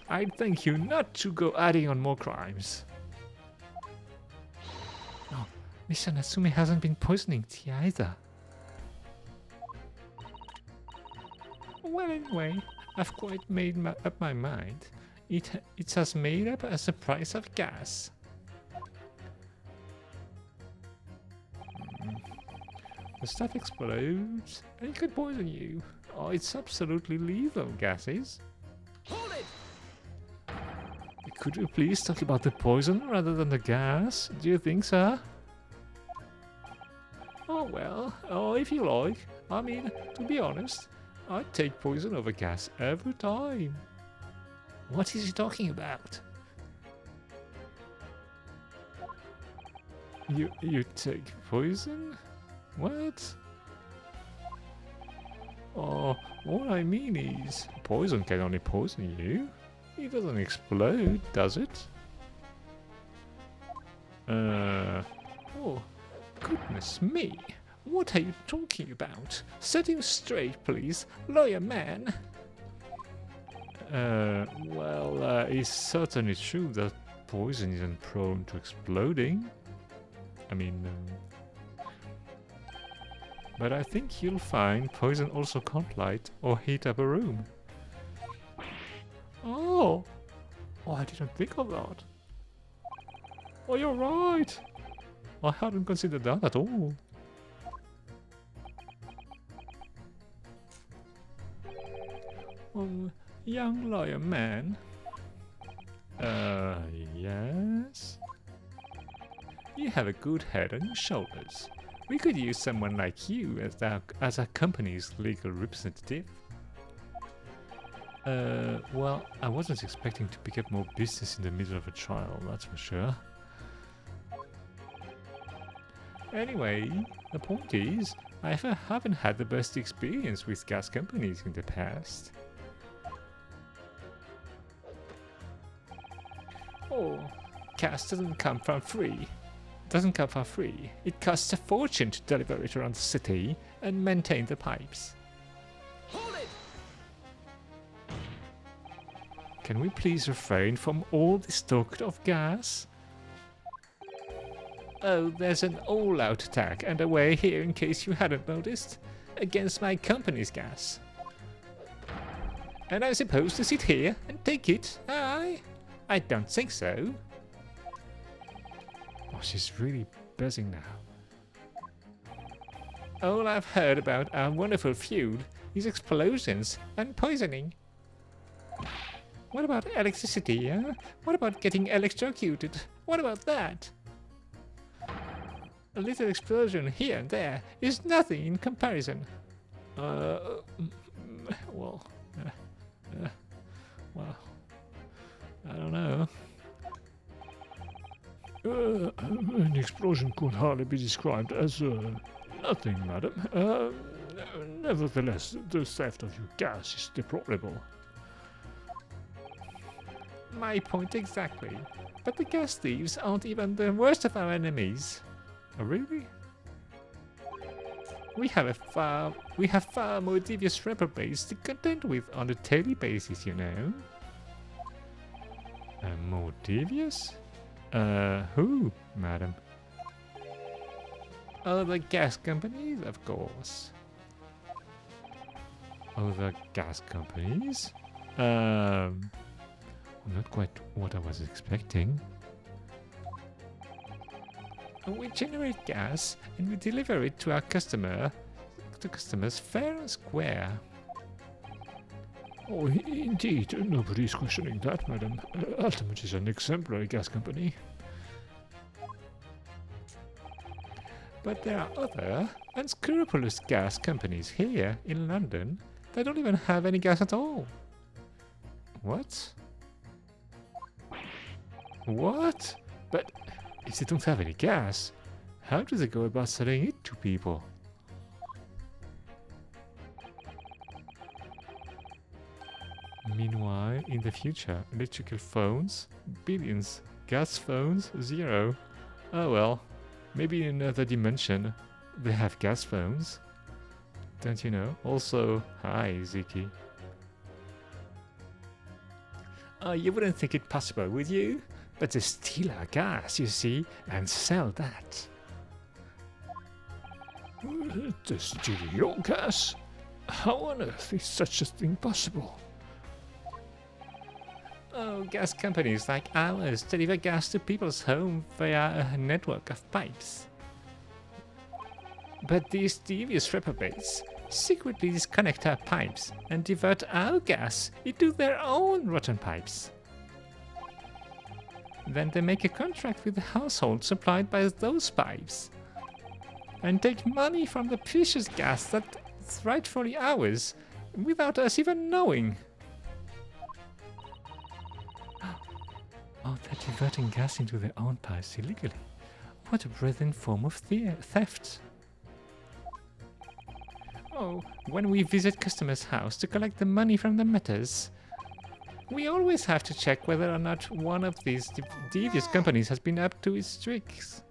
I'd thank you not to go adding on more crimes. Oh, Mr. Natsumi hasn't been poisoning tea either. Well, anyway, I've quite made up my mind. It's as made up as the price of gas. The stuff explodes and it could poison you. Oh, it's absolutely lethal, gases. Hold it! The Could you please talk about the poison rather than the gas? Do you think, sir? Oh, well, if you like. I mean, to be honest, I'd take poison over gas every time. What is he talking about? You take poison? What? Oh, what I mean is, poison can only poison you. It doesn't explode, does it? Oh, goodness me. What are you talking about? Set him straight, please, lawyer man. Well, it's certainly true that poison isn't prone to exploding. I mean, but I think you'll find poison also can't light or heat up a room. Oh, I didn't think of that. Oh, you're right. I hadn't considered that at all. Young lawyer man. Yes? You have a good head on your shoulders. We could use someone like you as our company's legal representative. Well, I wasn't expecting to pick up more business in the middle of a trial, that's for sure. Anyway, the point is, I haven't had the best experience with gas companies in the past. Oh, gas doesn't come for free. It costs a fortune to deliver it around the city and maintain the pipes. Hold it! Can we please refrain from all this talk of gas? Oh, there's an all-out attack underway here in case you hadn't noticed, against my company's gas. And I'm supposed to sit here and take it, I don't think so. Oh, she's really buzzing now. All I've heard about our wonderful feud is explosions and poisoning. What about electricity, huh? What about getting electrocuted? What about that? A little explosion here and there is nothing in comparison. Well, I don't know. An explosion could hardly be described as nothing, madam. Nevertheless, the theft of your gas is deplorable. My point exactly. But the gas thieves aren't even the worst of our enemies. Oh, really? We have far more devious reprobates to contend with on a daily basis, you know. More devious? Who, madam? Oh, the gas companies, of course. Oh, the gas companies? Not quite what I was expecting. We generate gas and we deliver it to our customers fair and square. Oh, indeed, nobody's questioning that, madam. Ultimate is an exemplary gas company. But there are other unscrupulous gas companies here in London that don't even have any gas at all. What? What? But if they don't have any gas, how do they go about selling it to people? Meanwhile, in the future, electrical phones, billions, gas phones, 0. Oh well, maybe in another dimension, they have gas phones. Don't you know? Also, hi, Ziki. Oh, you wouldn't think it possible, would you? But they steal our gas, you see, and sell that. To steal your gas? How on earth is such a thing possible? Oh, gas companies like ours deliver gas to people's home via a network of pipes. But these devious reprobates secretly disconnect our pipes and divert our gas into their own rotten pipes. Then they make a contract with the household supplied by those pipes and take money from the precious gas that's rightfully ours without us even knowing. Oh, they're diverting gas into their own pipes illegally. What a brilliant form of theft. Oh, when we visit customers' house to collect the money from the meters, we always have to check whether or not one of these devious companies has been up to its tricks.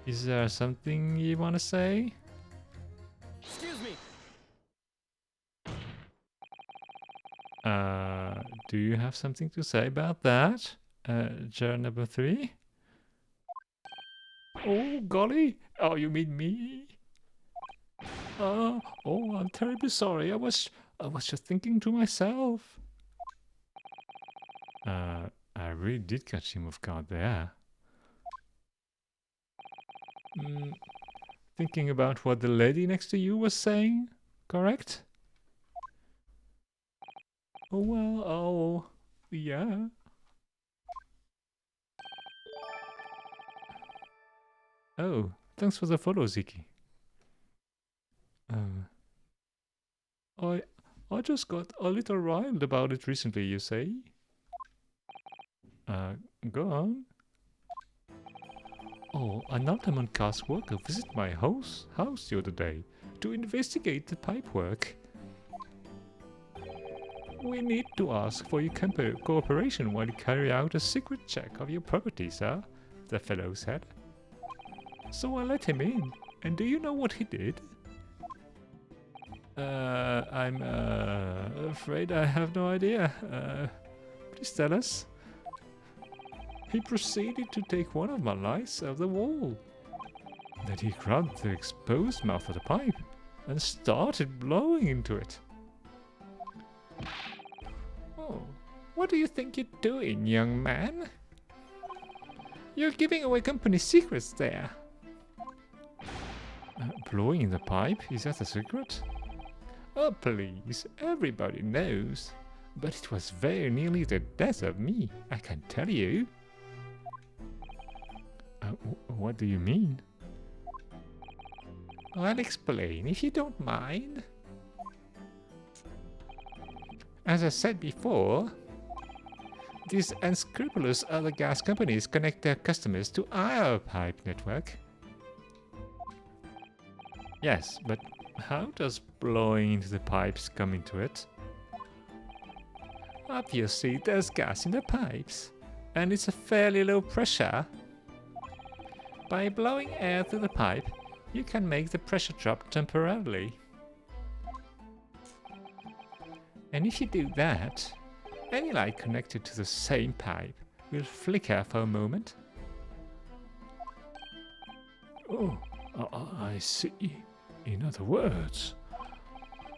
Is there something you want to say? Excuse me. Do you have something to say about that? Chair number 3? Oh, golly! Oh, you mean me? Oh, I'm terribly sorry. I was just thinking to myself. I really did catch him off guard there. Thinking about what the lady next to you was saying, correct? Oh, well, oh, yeah. Oh, thanks for the follow, Ziki. I just got a little riled about it recently, you say? Go on. Oh, an Altamont cast worker visited my house the other day to investigate the pipework. We need to ask for your cooperation while you carry out a secret check of your property, sir, the fellow said. So I let him in, and do you know what he did? I'm afraid I have no idea. Please tell us. He proceeded to take one of my lights off the wall. Then he grabbed the exposed mouth of the pipe and started blowing into it. Oh, what do you think you're doing, young man? You're giving away company secrets there. Blowing in the pipe? Is that a secret? Oh, please, everybody knows. But it was very nearly the death of me, I can tell you. What do you mean? I'll explain if you don't mind. As I said before, these unscrupulous other gas companies connect their customers to our pipe network. Yes, but how does blowing into the pipes come into it? Obviously, there's gas in the pipes, and it's a fairly low pressure. By blowing air through the pipe, you can make the pressure drop temporarily. And if you do that, any light connected to the same pipe will flicker for a moment. Oh, I see. In other words,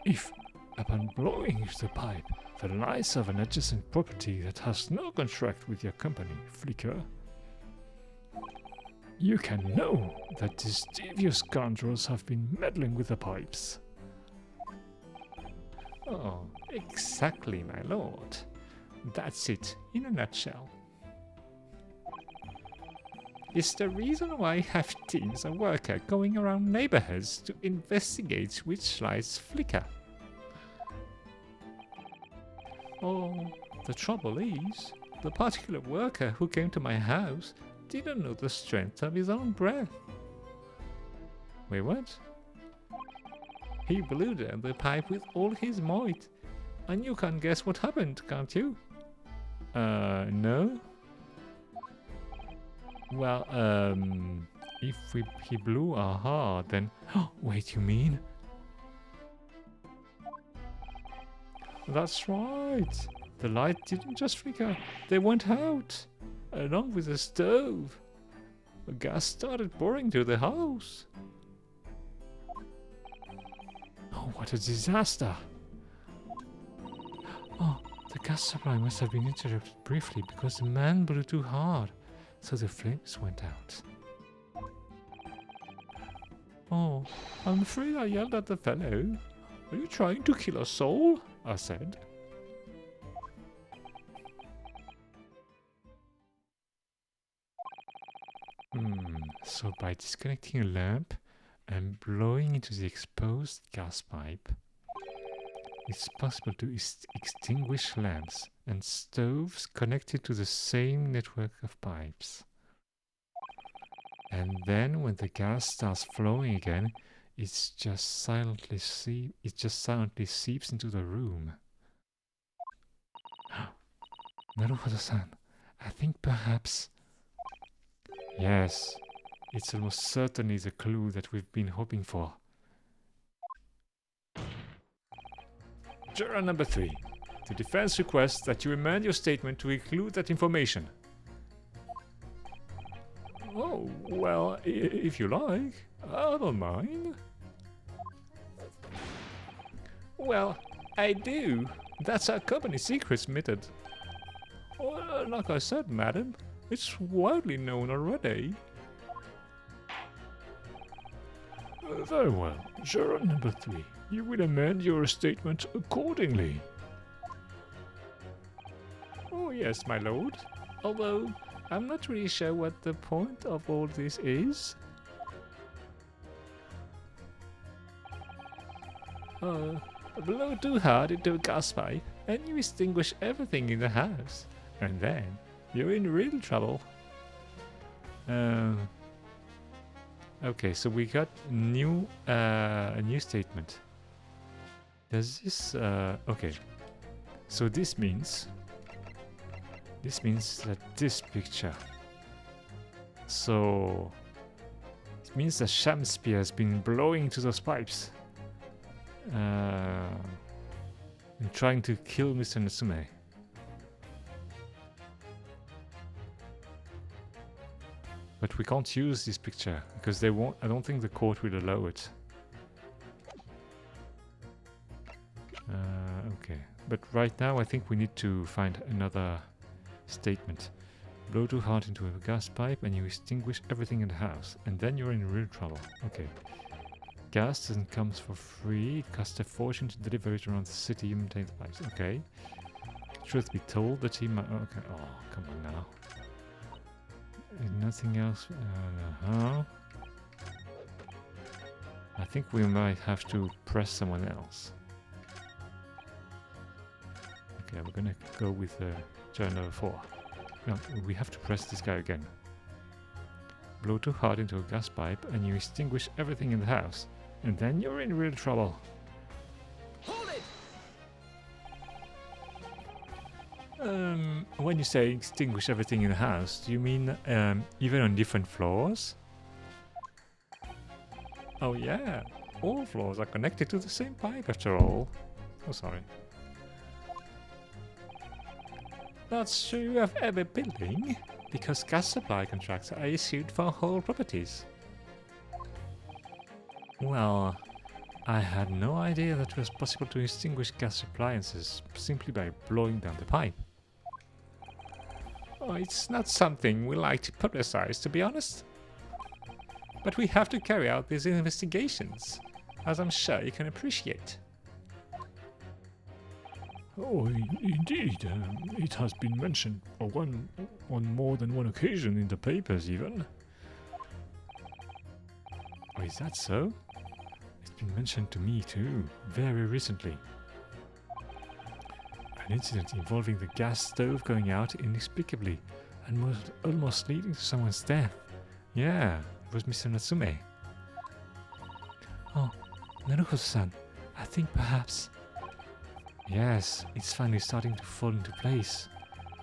if upon blowing into the pipe, the lights of an adjacent property that has no contract with your company flicker, you can know that these devious scoundrels have been meddling with the pipes. Oh, exactly, my lord. That's it, in a nutshell. It's the reason why I have teams of workers going around neighborhoods to investigate which lights flicker. Oh, the trouble is, the particular worker who came to my house didn't know the strength of his own breath. Wait, what? He blew down the pipe with all his might, and you can guess what happened, can't you? No? Well, if he blew, then... Wait, you mean? That's right. The light didn't just flicker, they went out, along with the stove. The gas started pouring through the house. Oh, what a disaster! Oh, the gas supply must have been interrupted briefly because the man blew too hard, so the flames went out. Oh, I'm afraid I yelled at the fellow. Are you trying to kill us all? I said. So by disconnecting a lamp and blowing into the exposed gas pipe, it's possible to extinguish lamps and stoves connected to the same network of pipes. And then when the gas starts flowing again, it just silently seeps into the room. Naruhodo-san, I think perhaps... Yes, it's almost certainly the clue that we've been hoping for. Juror number 3. The defense requests that you amend your statement to include that information. Oh, well, if you like. I don't mind. Well, I do. That's our company secret, admitted. Well, like I said, madam, it's widely known already. Very well. Juror number 3. You will amend your statement accordingly. Oh yes, my lord. Although, I'm not really sure what the point of all this is. Blow too hard into a gas pipe and you extinguish everything in the house. And then, you're in real trouble. Okay, so we got a new statement. Does this okay. So this means that this picture. So it means that Shamspeare has been blowing into those pipes. And trying to kill Mr. Natsume. But we can't use this picture because they won't. I don't think the court will allow it. Okay, but right now I think we need to find another statement. Blow too hard into a gas pipe and you extinguish everything in the house, and then you're in real trouble. Okay. Gas doesn't come for free. It costs a fortune to deliver it around the city and maintain the pipes. Okay. Truth be told, the team. Okay. Oh, come on now. Nothing else. I think we might have to press someone else. Okay, we're gonna go with turn number 4. No, we have to press this guy again. Blow too hard into a gas pipe and you extinguish everything in the house. And then you're in real trouble. Hold it! When you say extinguish everything in the house, do you mean even on different floors? Oh yeah, all floors are connected to the same pipe after all. Oh, sorry. That's true of every building, because gas supply contracts are issued for whole properties. Well, I had no idea that it was possible to extinguish gas appliances simply by blowing down the pipe. Oh, it's not something we like to publicize, to be honest. But we have to carry out these investigations, as I'm sure you can appreciate. Oh, indeed. It has been mentioned on more than one occasion in the papers, even. Oh, is that so? It's been mentioned to me too, very recently. An incident involving the gas stove going out inexplicably and almost leading to someone's death. Yeah, it was Mr. Natsume. Oh, Naruhodo-san, I think perhaps... Yes, it's finally starting to fall into place.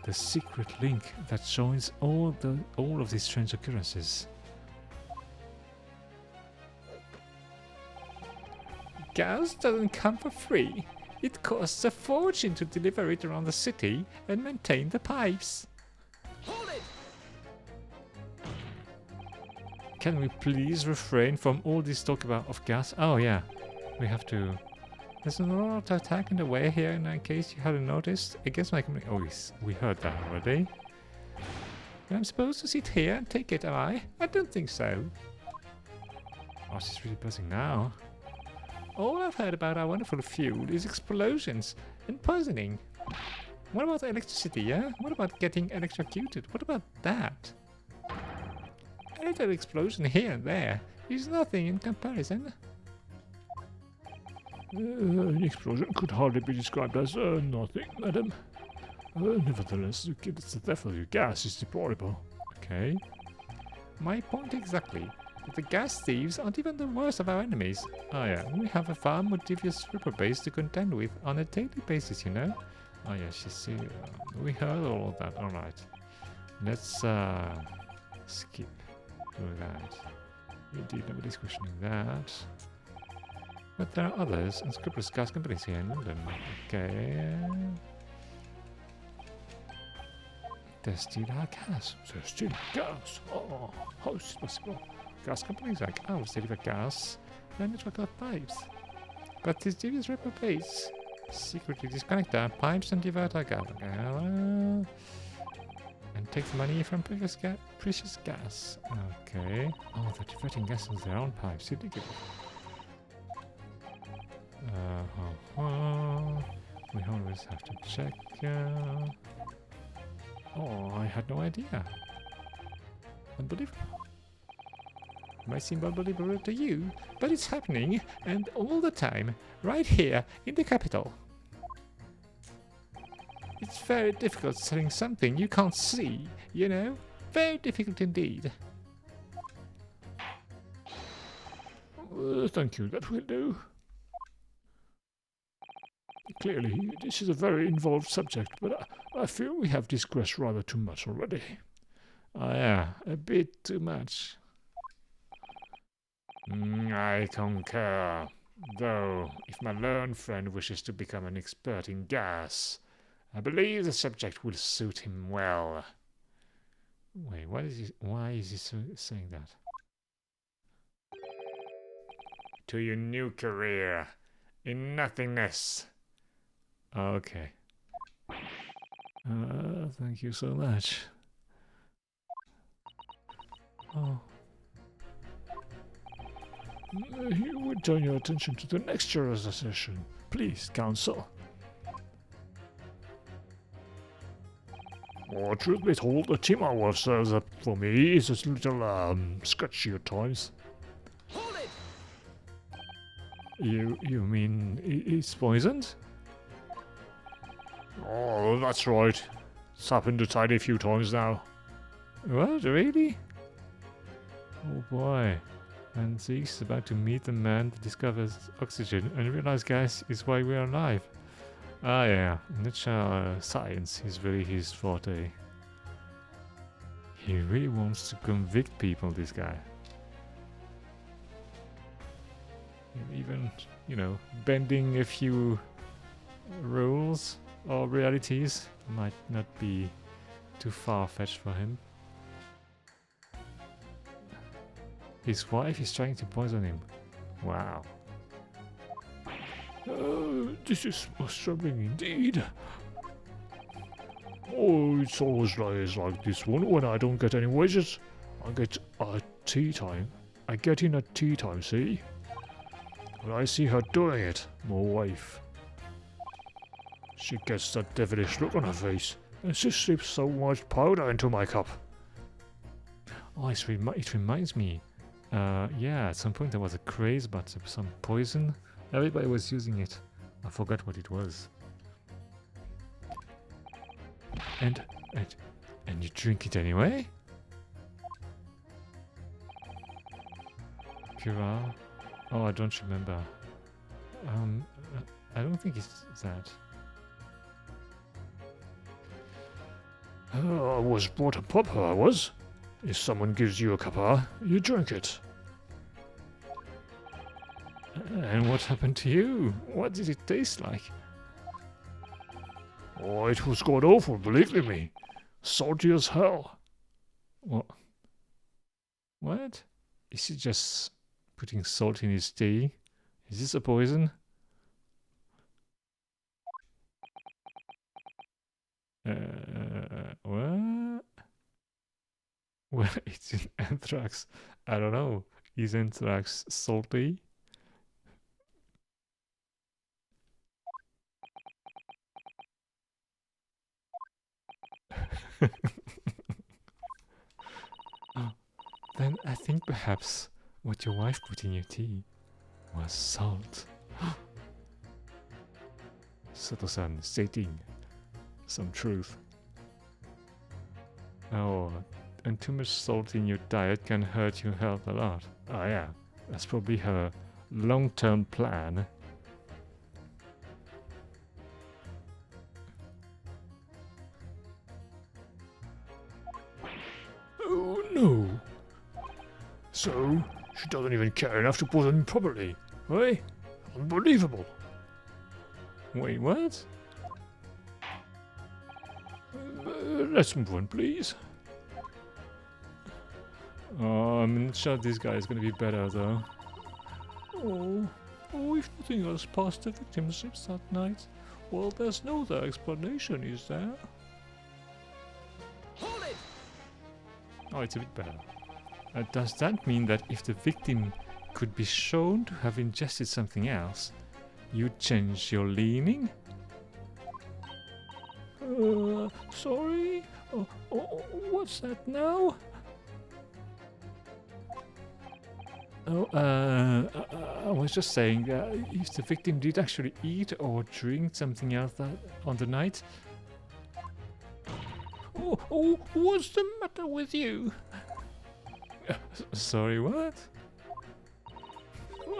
The secret link that joins all of these strange occurrences. Gas doesn't come for free. It costs a fortune to deliver it around the city and maintain the pipes. Hold it! Can we please refrain from all this talk of gas? Oh yeah, we have to... There's an auto attack in the way here, in case you hadn't noticed. I guess my company... Oh, we heard that already. I'm supposed to sit here and take it, am I? I don't think so. Oh, she's really buzzing now. All I've heard about our wonderful fuel is explosions and poisoning. What about electricity, yeah? What about getting electrocuted? What about that? little explosion here and there is nothing in comparison. An explosion could hardly be described as nothing, madam. Nevertheless, the theft of your gas is deplorable. Okay. My point exactly. The gas thieves aren't even the worst of our enemies. Oh yeah, we have a far more devious reprobates to contend with on a daily basis, you know? Oh yes, you see, we heard all of that, alright. Let's skip through that. Indeed, nobody's questioning that. But there are others, unscrupulous gas companies here in London. Okay. They steal our gas. They steal gas? Oh, how is this possible? Gas companies like ours deliver gas via a network of pipes. But these devious reprobates secretly disconnect our pipes and divert our gas. And take the money from precious gas. Okay. Oh, they're diverting gas into their own pipes. Ridiculous. We always have to check. Oh, I had no idea. Unbelievable. It might seem unbelievable to you, but it's happening, and all the time, right here in the capital. It's very difficult selling something you can't see, you know? Very difficult indeed. Thank you, that will do. Clearly, this is a very involved subject, but I feel we have digressed rather too much already. Oh yeah, a bit too much. I concur. Though, if my learned friend wishes to become an expert in gas, I believe the subject will suit him well. Wait, why is he saying that? To your new career in nothingness. Okay. Thank you so much. Oh. You would turn your attention to the next juror's session. Please, counsel. Truth be told, the team I was serves up for me is a little sketchy at times. Hold it! You mean it's poisoned? Oh, that's right. It's happened a tiny few times now. What, really? Oh boy. And Zeke's about to meet the man that discovers oxygen and realize gas is why we're alive. Ah yeah, natural science is really his forte. He really wants to convict people, this guy. Even, you know, bending a few rules or realities might not be too far-fetched for him. His wife is trying to poison him. Wow. This is most troubling indeed. Oh, it's always days like this one when I don't get any wages. I get tea time. I get in at tea time, see? And I see her doing it, my wife. She gets that devilish look on her face, and she slips so much powder into my cup. Oh, it reminds me. Yeah, at some point there was a craze about some poison. Everybody was using it. I forgot what it was. And you drink it anyway? Kira? Oh, I don't remember. I don't think it's that. I was brought up proper, I was. If someone gives you a cuppa, you drink it. And what happened to you? What did it taste like? Oh, it was god awful, believe me. Salty as hell. What? What? Is he just putting salt in his tea? Is this a poison? What? Well, it's in anthrax. I don't know. Is anthrax salty? Then I think perhaps what your wife put in your tea was salt. Sato-san stating some truth. Oh, and too much salt in your diet can hurt your health a lot. Oh yeah, that's probably her long-term plan. Oh no! So, she doesn't even care enough to put them properly, eh? Unbelievable! Wait, what? Let's move on, please. Oh, I'm not sure this guy is gonna be better though. Oh, if nothing else passed the victim's lips that night, well, there's no other explanation, is there? Hold it! Oh, it's a bit better. Does that mean that if the victim could be shown to have ingested something else, you'd change your leaning? Sorry? What's that now? Oh, I was just saying, if the victim did actually eat or drink something else on the night. Oh, what's the matter with you? Sorry, what?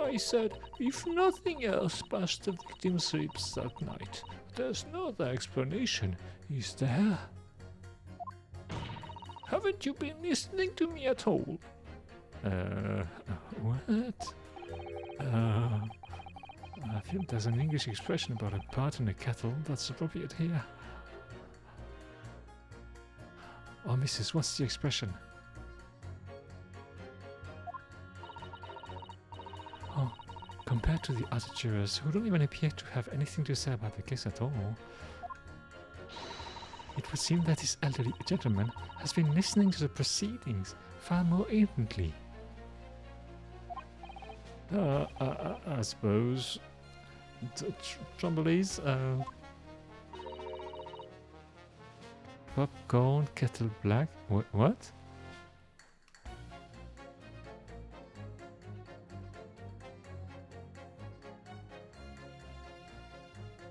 I said, if nothing else passed the victim's lips that night, there's no other explanation, is there? Haven't you been listening to me at all? What? I think there's an English expression about a pot in a kettle that's appropriate here. Oh, missus, what's the expression? Oh, compared to the other jurors who don't even appear to have anything to say about the case at all, it would seem that this elderly gentleman has been listening to the proceedings far more intently. I suppose. Trouble is, Popcorn, kettle black. What?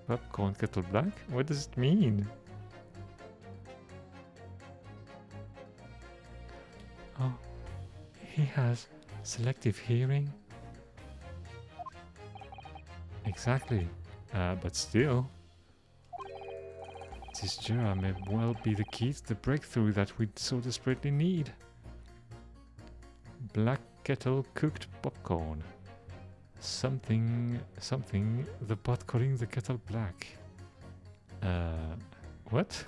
Popcorn, kettle black? What does it mean? Oh, he has selective hearing. Exactly, but still, this juror may well be the key to the breakthrough that we so desperately need. Black kettle cooked popcorn. Something, the pot calling the kettle black. What?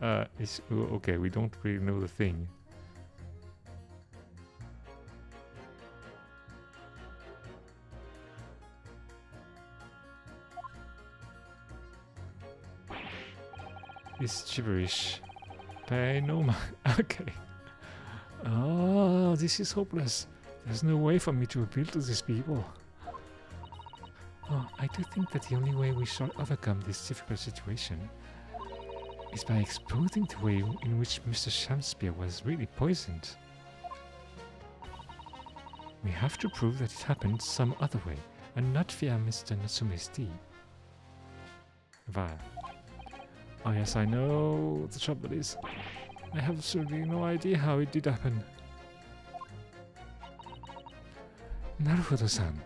Okay, we don't really know the thing. It's gibberish. Pay no mind. Okay. Oh, this is hopeless. There's no way for me to appeal to these people. Oh, I do think that the only way we shall overcome this difficult situation is by exposing the way in which Mr. Shakespeare was really poisoned. We have to prove that it happened some other way, and not via Mr. Natsume's tea. Via. Oh yes, I know. The trouble is, I have absolutely no idea how it did happen. Naruhodo-san,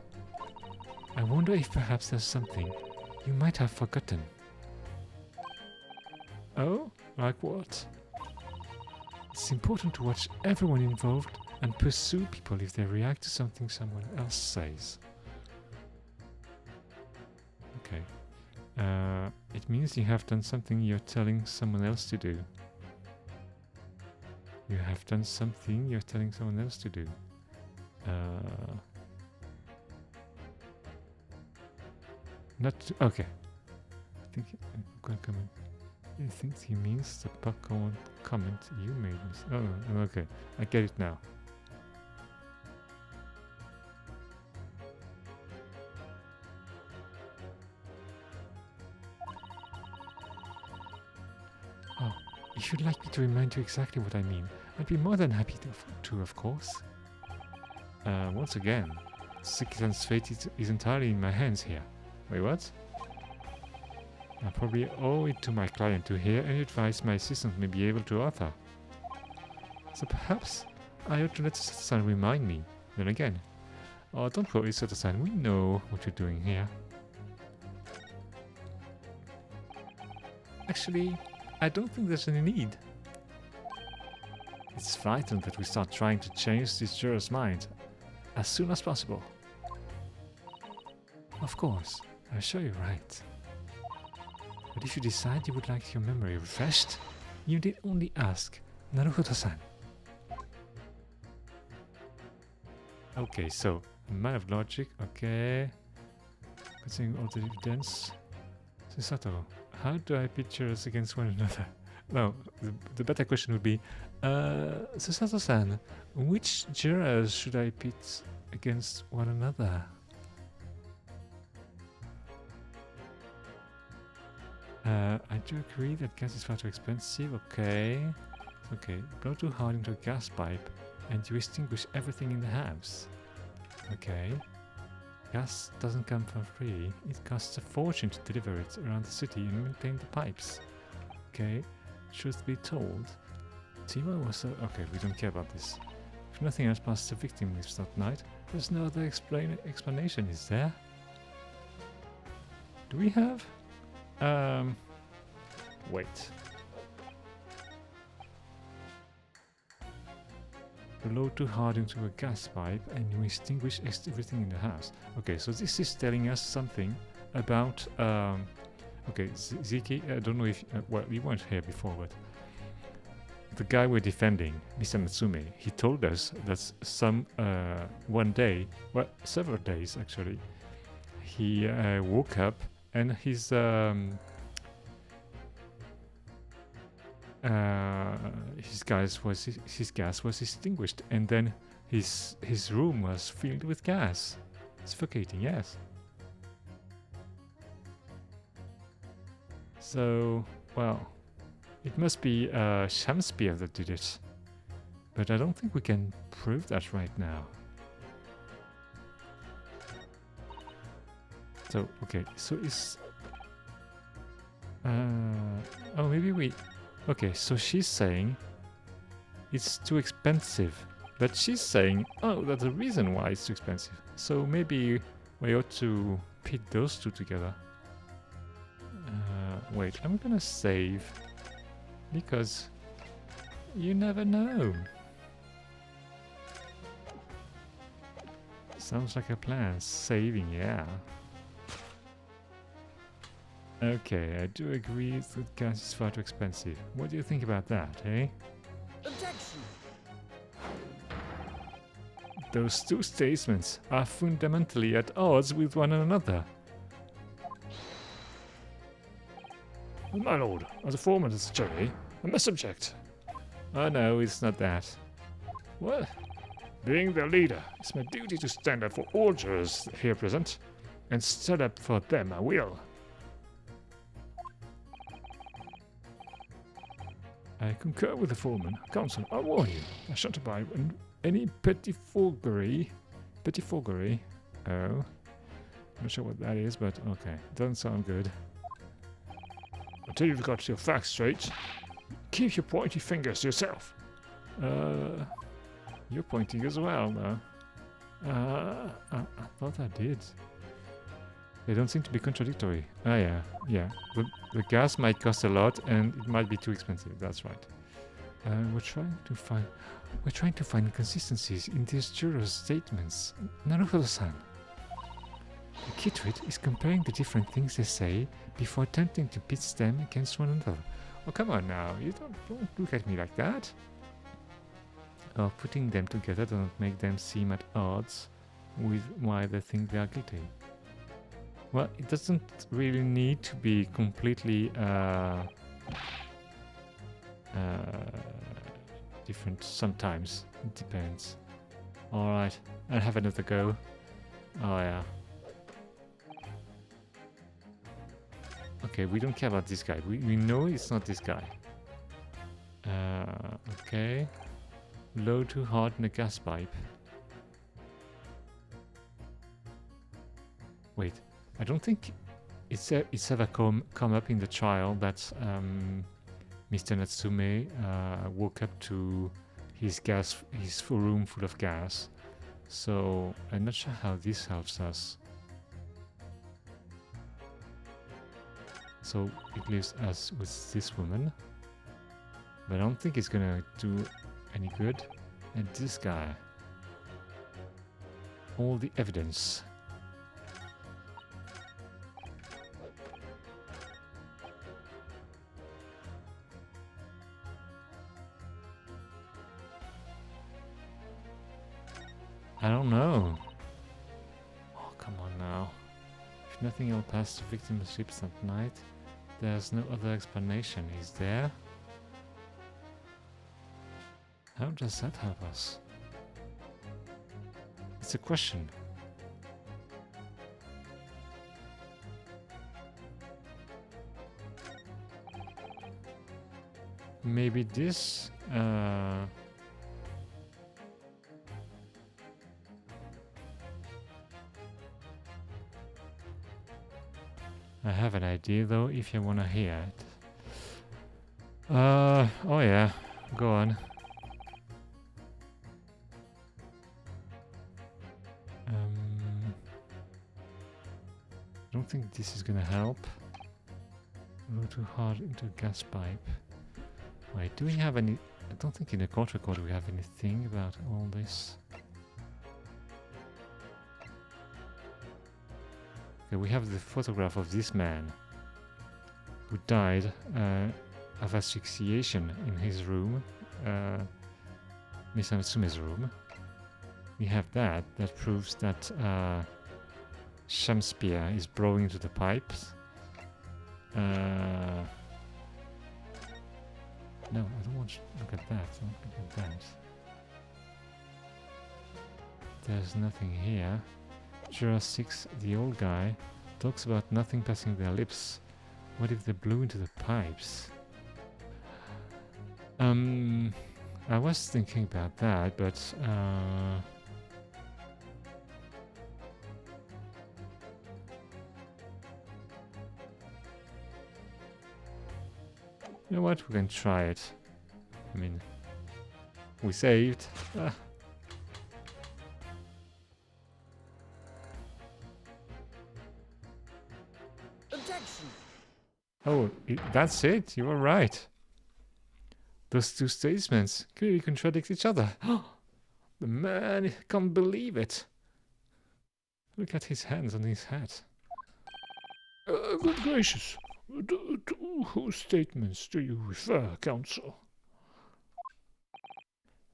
I wonder if perhaps there's something you might have forgotten. Oh? Like what? It's important to watch everyone involved and pursue people if they react to something someone else says. Okay. It means you have done something you're telling someone else to do. You have done something you're telling someone else to do. Okay. I think I think he means the popcorn comment you made. Oh, okay. I get it now. Oh, if you'd like me to remind you exactly what I mean, I'd be more than happy to of course. Once again, Sikitan's fate is entirely in my hands here. Wait, what? I probably owe it to my client to hear any advice my assistant may be able to offer. So perhaps I ought to let Sato-san remind me. Then again, oh, don't worry, Sato-san, we know what you're doing here. Actually, I don't think there's any need. It's vital that we start trying to change this juror's mind as soon as possible. Of course, I'm sure you're right. But if you decide you would like your memory refreshed, you need only ask Naruhodo-san. Okay, so, a man of logic, okay. Considering all the evidence. Susato, how do I picture us against one another? No, the better question would be, Susato-san, which jurors should I pit against one another? I do agree that gas is far too expensive, okay. Okay, blow too hard into a gas pipe and you extinguish everything in the house. Okay. Gas doesn't come for free. It costs a fortune to deliver it around the city and maintain the pipes. Okay. Truth be told, Timo was so... Okay, we don't care about this. If nothing else past the victim lives that night, there's no other explanation, is there? Do we have... Wait. Blow too hard into a gas pipe and you extinguish everything in the house. Okay, so this is telling us something about... okay, Ziki, I don't know if... well, you weren't here before, but... The guy we're defending, Mr. Natsume, he told us that one day, well, several days actually, he woke up and his gas was extinguished, and then his room was filled with gas, suffocating. Yes. So, well, it must be Shamspear that did it, but I don't think we can prove that right now. So, okay, so is... oh, maybe we... Okay, so she's saying it's too expensive, but she's saying, oh, that's the reason why it's too expensive. So maybe we ought to pit those two together. Wait, I'm gonna save, because you never know. Sounds like a plan. Saving, yeah. Okay, I do agree that gas is far too expensive. What do you think about that, eh? Objection! Those two statements are fundamentally at odds with one another. My lord, as a foreman of the jury, I must object. Oh no, it's not that. What? Being their leader, it's my duty to stand up for all jurors here present, and stand up for them I will. I concur with the foreman. Counsel, I warn you, I shan't abide any pettifoggery. Pettifoggery? Oh. Not sure what that is, but okay. Doesn't sound good. Until you've got your facts straight, keep your pointy fingers to yourself. You're pointing as well, though. I thought I did. They don't seem to be contradictory. Ah, yeah. The gas might cost a lot, and it might be too expensive. That's right. We're trying to find inconsistencies in these jurors' statements. Naruhodo-san. The key to it is comparing the different things they say before attempting to pit them against one another. Oh, come on now. You don't look at me like that. Oh, putting them together doesn't make them seem at odds with why they think they are guilty. Well, it doesn't really need to be completely different. Sometimes it depends. Alright, I'll have another go. Oh yeah. Okay, we don't care about this guy. We know it's not this guy. Okay. blow too hard in a gas pipe. Wait, I don't think it's ever come up in the trial that Mr. Natsume woke up to his room full of gas. So I'm not sure how this helps us. So it leaves us with this woman, but I don't think it's gonna do any good. And this guy, all the evidence. I don't know. Oh, come on now. If nothing else past the victim's lips at night, there's no other explanation, is there? How does that help us? It's a question. Maybe this... I have an idea though, if you wanna hear it. Oh yeah, go on. I don't think this is gonna help. Blow too hard into a gas pipe. Wait, do we have any... I don't think in the court record we have anything about all this. Okay, we have the photograph of this man who died of asphyxiation in his room, Mr. Natsume's room. We have that. That proves that Shakespeare is blowing into the pipes. No, I don't want to look at that. Don't look at that. There's nothing here. Juror 6, the old guy, talks about nothing passing their lips. What if they blew into the pipes? I was thinking about that, but you know what? We can try it. I mean, we saved. Objection! Oh, that's it. You were right. Those two statements clearly contradict each other. The man can't believe it. Look at his hands on his hat. Good gracious. To whose statements do you refer, counsel?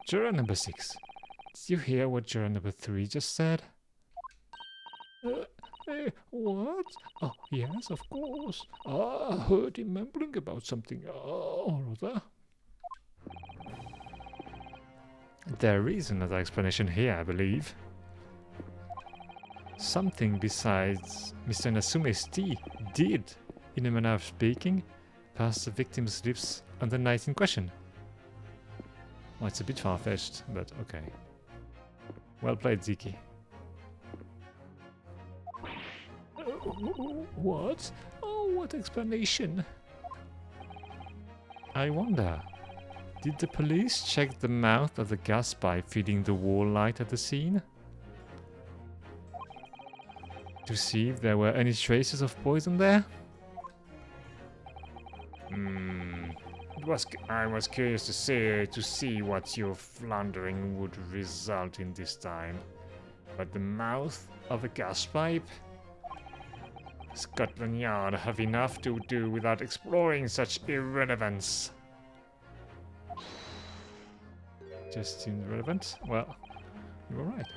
Juror number 6. Did you hear what juror number 3 just said? What? Oh, yes, of course. I heard him mumbling about something or other. There is another explanation here, I believe. Something besides Mr. Natsume's tea did, in a manner of speaking, pass the victim's lips on the night in question. Well, it's a bit far-fetched, but okay. Well played, Ziki. What? Oh, what explanation? I wonder, did the police check the mouth of the gas pipe feeding the wall light at the scene? To see if there were any traces of poison there? I was curious to see what your floundering would result in this time. But the mouth of a gas pipe? Scotland Yard have enough to do without exploring such irrelevance. Just seemed relevant? Well, you were right.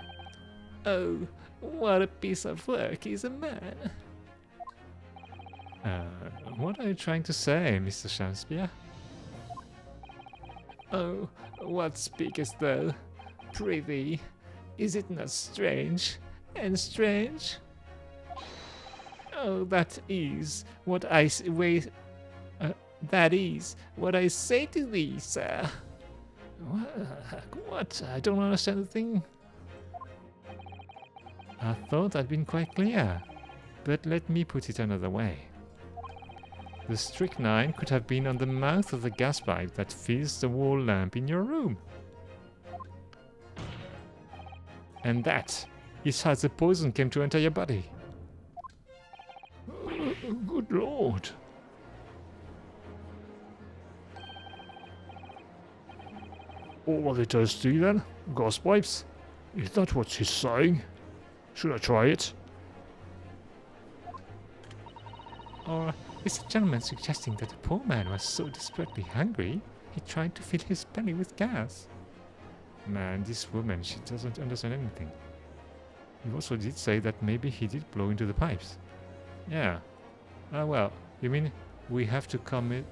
Oh, what a piece of work is a man. What are you trying to say, Mr. Shakespeare? Oh, what speakest thou? Prithee, is it not strange and strange? Oh, that is what I say to thee, sir. What? I don't understand the thing. I thought I'd been quite clear, but let me put it another way. The strychnine could have been on the mouth of the gas pipe that feeds the wall lamp in your room. And that is how the poison came to enter your body. Good lord. All the thirsty then? Gas pipes? Is that what he's saying? Should I try it? Or is the gentleman suggesting that the poor man was so desperately hungry he tried to fill his belly with gas? Man, this woman, she doesn't understand anything. He also did say that maybe he did blow into the pipes. Yeah. Well, you mean we have to come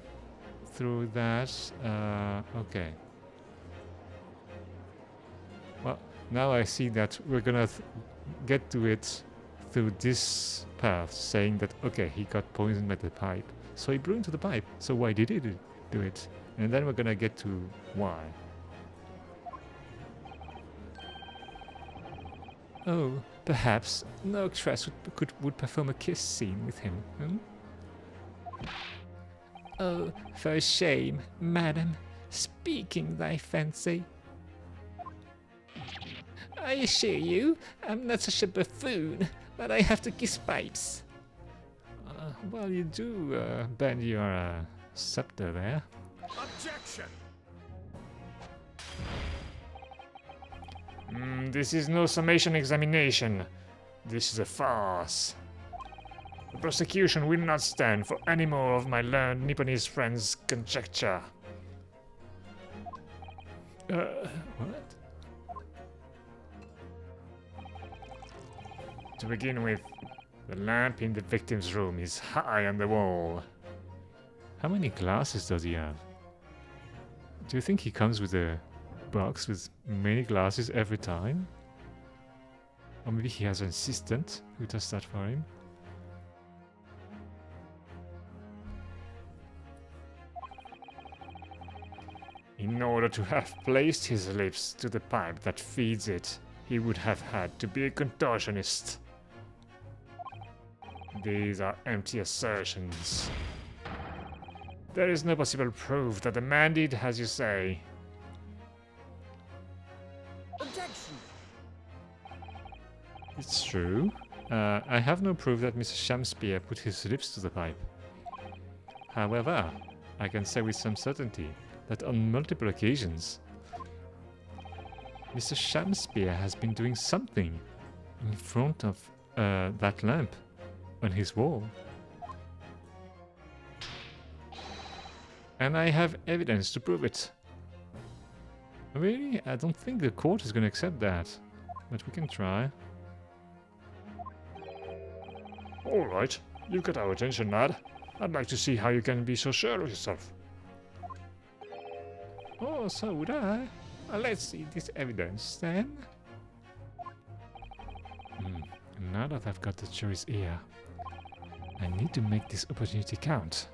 through that? Okay. Well, now I see that we're gonna get to it through this path, saying that, okay, he got poisoned by the pipe. So he blew into the pipe. So why did he do it? And then we're gonna get to why. Oh, perhaps Nurktress would perform a kiss scene with him, hmm? Oh, for shame, madam, speaking thy fancy. I assure you, I'm not such a buffoon, but I have to kiss pipes. Well, you do bend your scepter there. Objection! This is no summation examination. This is a farce. The prosecution will not stand for any more of my learned Nipponese friend's conjecture. What? To begin with, the lamp in the victim's room is high on the wall. How many glasses does he have? Do you think he comes with a box with many glasses every time? Or maybe he has an assistant who does that for him? In order to have placed his lips to the pipe that feeds it, he would have had to be a contortionist. These are empty assertions. There is no possible proof that the man did as you say. Objection! It's true. I have no proof that Mr. Shamspeare put his lips to the pipe. However, I can say with some certainty that on multiple occasions, Mr. Shamspeare has been doing something in front of that lamp on his wall. And I have evidence to prove it. Really? I don't think the court is going to accept that, but we can try. Alright, you've got our attention, lad. I'd like to see how you can be so sure of yourself. Oh, so would I. Let's see this evidence then. Now that I've got the jury's ear, I need to make this opportunity count.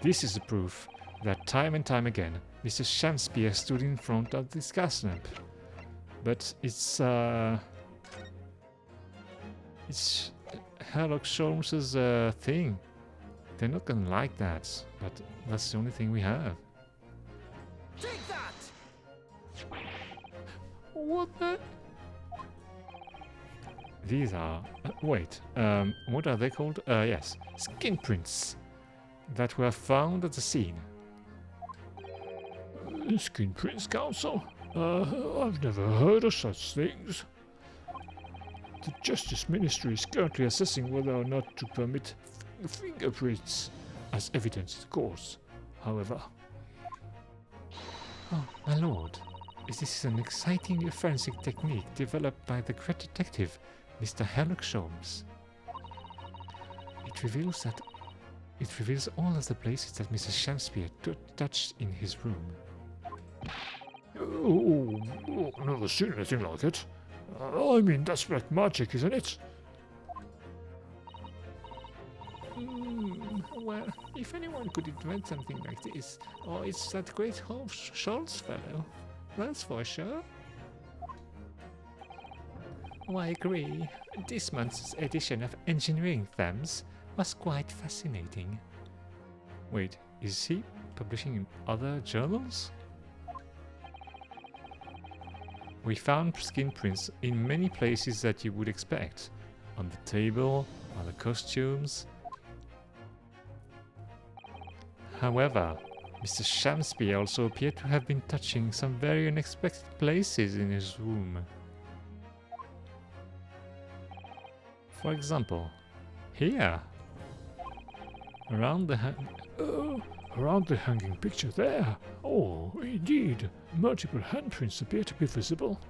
This is the proof that time and time again, Mr. Shamspeare stood in front of this gas lamp. But it's Sherlock Holmes's thing. They're not gonna like that, but that's the only thing we have. Take that! What the? These are... wait, what are they called? Yes, skin prints that were found at the scene. Skin prints, counsel? I've never heard of such things. The Justice Ministry is currently assessing whether or not to permit fingerprints as evidence in court. However, Oh, my lord, this is an exciting new forensic technique developed by the great detective, Mr. Sherlock Holmes. It reveals all of the places that Mrs. Shamspeare touched in his room. I've never seen anything like it. I mean, that's black magic, isn't it? Well, if anyone could invent something like this, oh, it's that great Schultz fellow. That's for sure. Oh, I agree. This month's edition of Engineering Themes was quite fascinating. Wait, is he publishing in other journals? We found skin prints in many places that you would expect. On the table, on the costumes. However, Mr. Shamsby also appeared to have been touching some very unexpected places in his room. For example, here. Around the hanging picture there. Oh, indeed. Multiple handprints appear to be visible.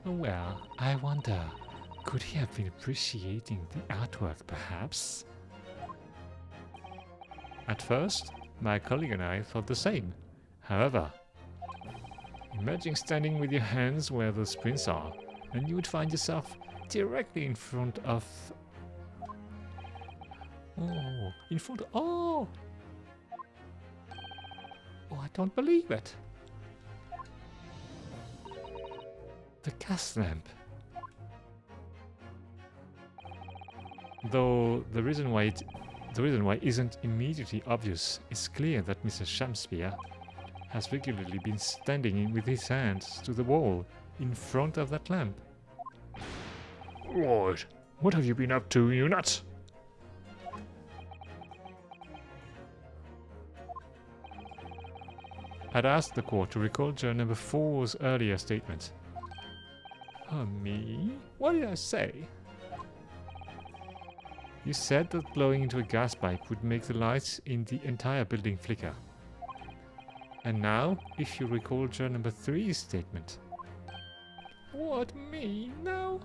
Well, I wonder, could he have been appreciating the artwork perhaps? At first, my colleague and I thought the same. However, imagine standing with your hands where those prints are, and you would find yourself directly in front of... Oh, I don't believe it. The gas lamp. Though the reason why isn't immediately obvious, it's clear that Mr. Shamspeare has regularly been standing with his hands to the wall in front of that lamp. Lord, what have you been up to, you nuts? I'd asked the court to recall juror number 4's earlier statement. Me? What did I say? You said that blowing into a gas pipe would make the lights in the entire building flicker. And now, if you recall juror number 3's statement. What, me? No?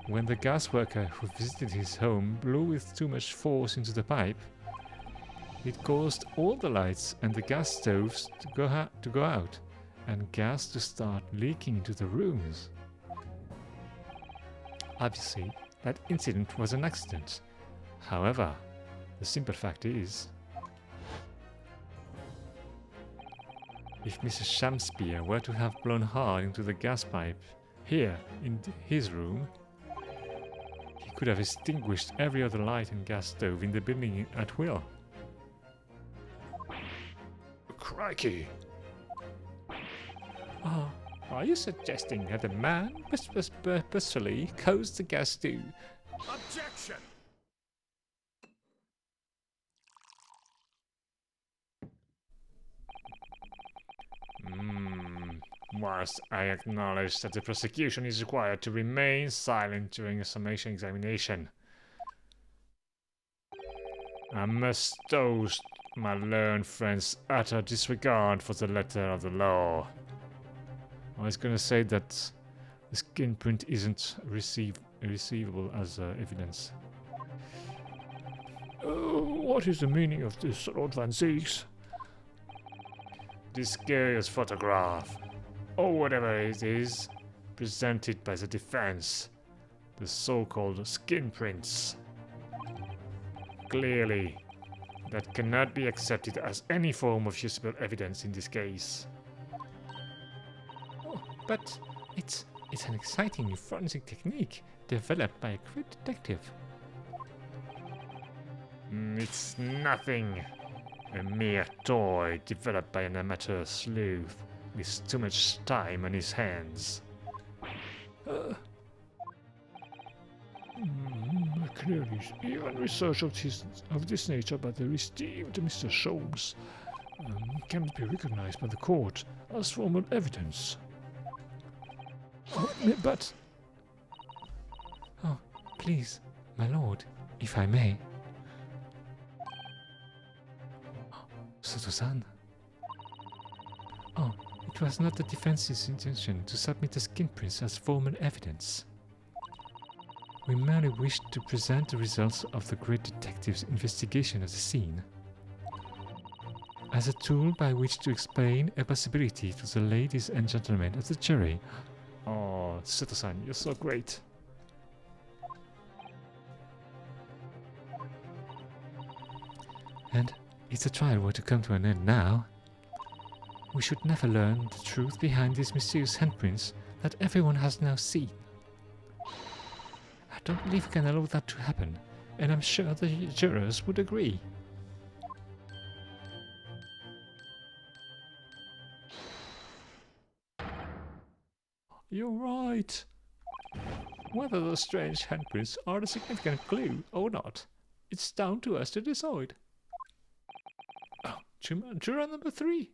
When the gas worker who visited his home blew with too much force into the pipe, it caused all the lights and the gas stoves to go out, and gas to start leaking into the rooms. Obviously, that incident was an accident. However, the simple fact is, if Mrs. Shamspeare were to have blown hard into the gas pipe here in his room, he could have extinguished every other light and gas stove in the building at will. Crikey! Oh, are you suggesting that the man purposefully caused the gas to... Objection! Whilst I acknowledge that the prosecution is required to remain silent during a summation examination, I must toast my learned friend's utter disregard for the letter of the law. I was going to say that the skin print isn't receivable as evidence. What is the meaning of this, Lord Van Zeeks? This curious photograph, or whatever it is, presented by the defense, the so-called skin prints. Clearly, that cannot be accepted as any form of usable evidence in this case. Oh, but it's an exciting new forensic technique developed by a great detective. It's nothing. A mere toy developed by an amateur sleuth with too much time on his hands. Clearly, even research of this nature by the esteemed Mr. Sholmes cannot be recognized by the court as formal evidence. But... Oh, please, my lord, if I may. Soto-san. Oh, it was not the defense's intention to submit the skin prints as formal evidence. We merely wished to present the results of the great detective's investigation of the scene as a tool by which to explain a possibility to the ladies and gentlemen of the jury Oh, Citizen, you're so great. And if the trial were to come to an end now, we should never learn the truth behind these mysterious handprints that everyone has now seen. I don't believe we can allow that to happen, and I'm sure the jurors would agree. You're right. Whether the strange handprints are a significant clue or not, it's down to us to decide. Oh, juror number 3.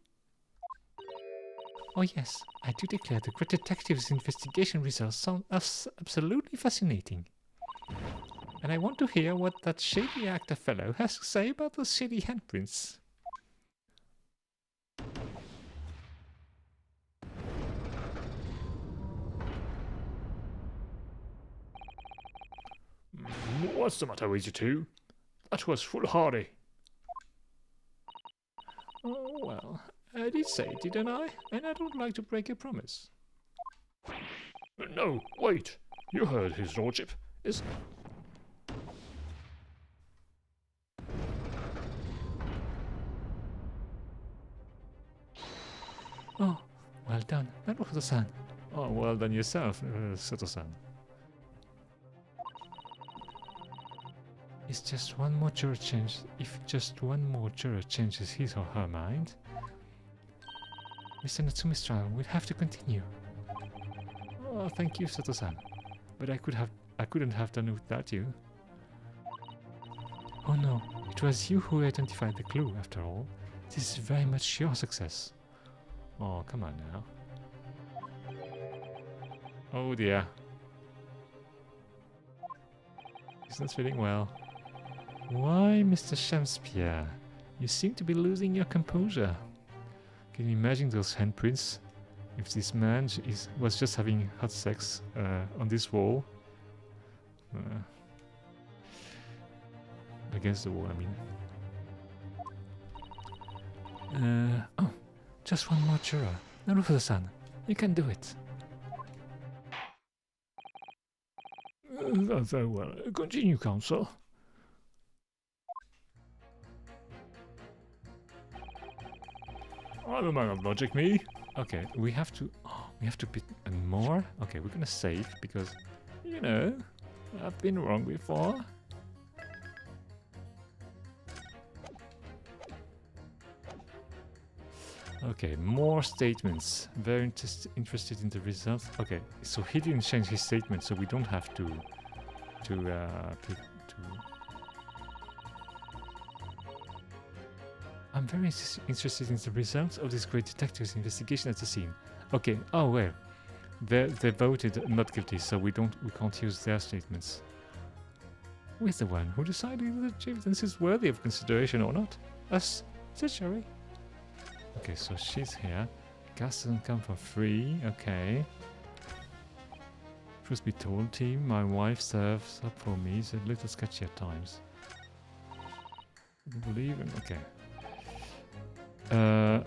Oh yes, I do declare the Great Detective's investigation results sound absolutely fascinating. And I want to hear what that shady actor fellow has to say about those shady handprints. What's the matter with you two? That was foolhardy. Oh well, I did say it, didn't I? And I don't like to break a promise. No, wait. You heard his lordship. Oh, well done, Naruto-san. Oh, well done yourself, Sato-san. If just one more juror changes his or her mind, Mr. Natsumi's trial will have to continue. Oh, thank you, Sato-san. But I couldn't have done it without you. Oh no, it was you who identified the clue, after all. This is very much your success. Oh, come on now. Oh dear. He's not feeling well. Why, Mr. Shamspierre? You seem to be losing your composure. Can you imagine those handprints? If this man was just having hot sex on this wall. Against the wall, I mean. Oh, just one more juror. Naruto-san, you can do it. Very well. Continue, counsel. I'm a man of logic, me. Okay, we have to bid more. Okay, we're gonna save because, you know, I've been wrong before. Okay, more statements. Very interested in the results. Okay, so he didn't change his statement, so we don't have to. I'm very interested in the results of this great detective's investigation at the scene. Okay. Oh well, they voted not guilty, so we can't use their statements. Who's the one who decided that the evidence is worthy of consideration or not? Us, the jury. Okay, so she's here. Gas doesn't come for free. Okay. Truth be told, team, my wife serves up for me. It's a little sketchy at times. Believe him. Okay.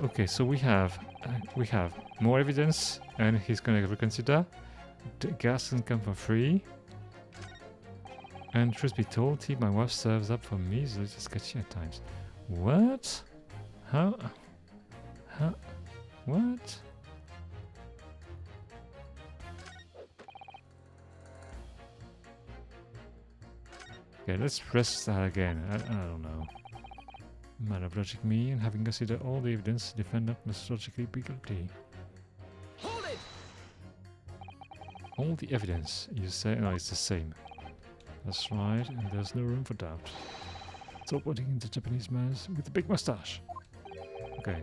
Okay, so we have more evidence, and he's gonna reconsider. The gas doesn't come for free. And truth be told, team, my wife serves up for me. It's a little sketchy at times. What? How? What? Okay, let's press that again. I don't know. Man of logic, me, and having considered all the evidence, defendant must logically be guilty. Hold it! All the evidence, you say? No, it's the same. That's right, and there's no room for doubt. So pointing in the Japanese man with the big mustache. Okay.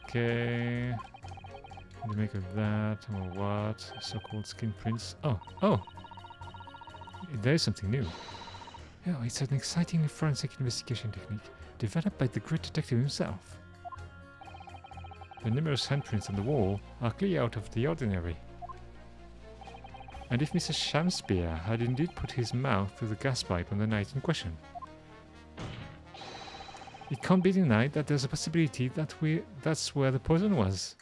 Okay. What do you make of that? Or what? So-called skin prints. Oh! There's something new. Oh, it's an exciting forensic investigation technique developed by the great detective himself. The numerous handprints on the wall are clearly out of the ordinary. And if Mr. Shamspierre had indeed put his mouth through the gas pipe on the night in question. It can't be denied that there's a possibility that that's where the poison was.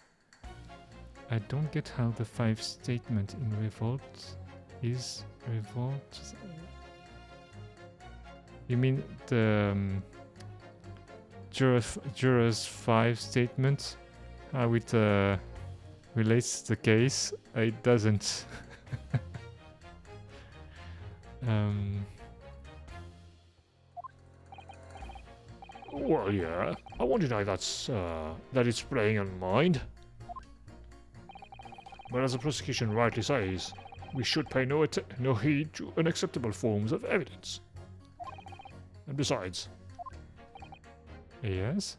I don't get how the 5 statement in revolt is revolt. You mean the jurors 5 statement? How it relates to the case? It doesn't. Well, yeah. I want to know that it's playing on mind. But as the prosecution rightly says, we should pay no heed to unacceptable forms of evidence. And besides, Yes?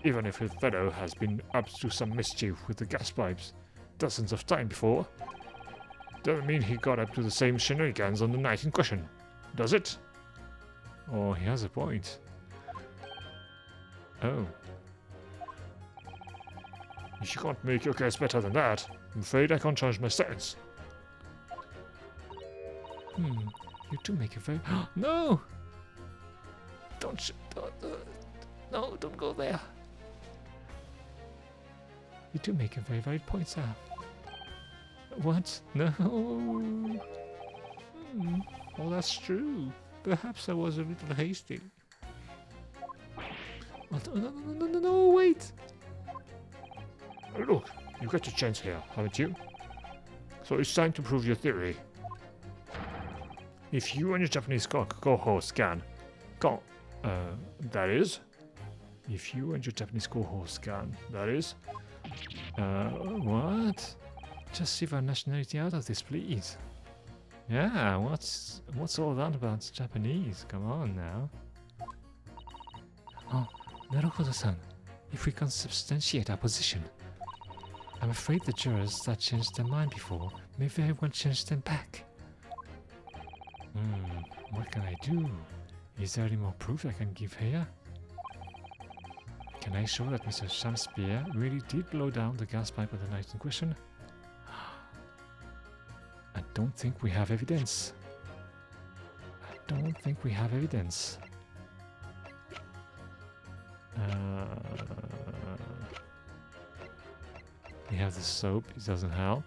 even if his fellow has been up to some mischief with the gas pipes dozens of times before, doesn't mean he got up to the same shenanigans on the night in question, does it? Oh, he has a point. Oh. If you can't make your case better than that, I'm afraid I can't change my stance. You do make a very... No! Don't, no, don't go there. You do make a very valid point, sir. What? No. Oh, that's true. Perhaps I was a little hasty. Oh, no, wait! Look, you got your chance here, haven't you? So it's time to prove your theory. If you and your Japanese co-host that is, if you and your Japanese co-host that is, What? Just leave our nationality out of this, please. Yeah, what's all that about Japanese? Come on now. Oh, Naruhodo-san, if we can substantiate our position, I'm afraid the jurors that changed their mind before may very well change them back. What can I do? Is there any more proof I can give here? Can I show that Mr. Shakespeare really did blow down the gas pipe at the night in question? I don't think we have evidence. We have the soap, it doesn't help.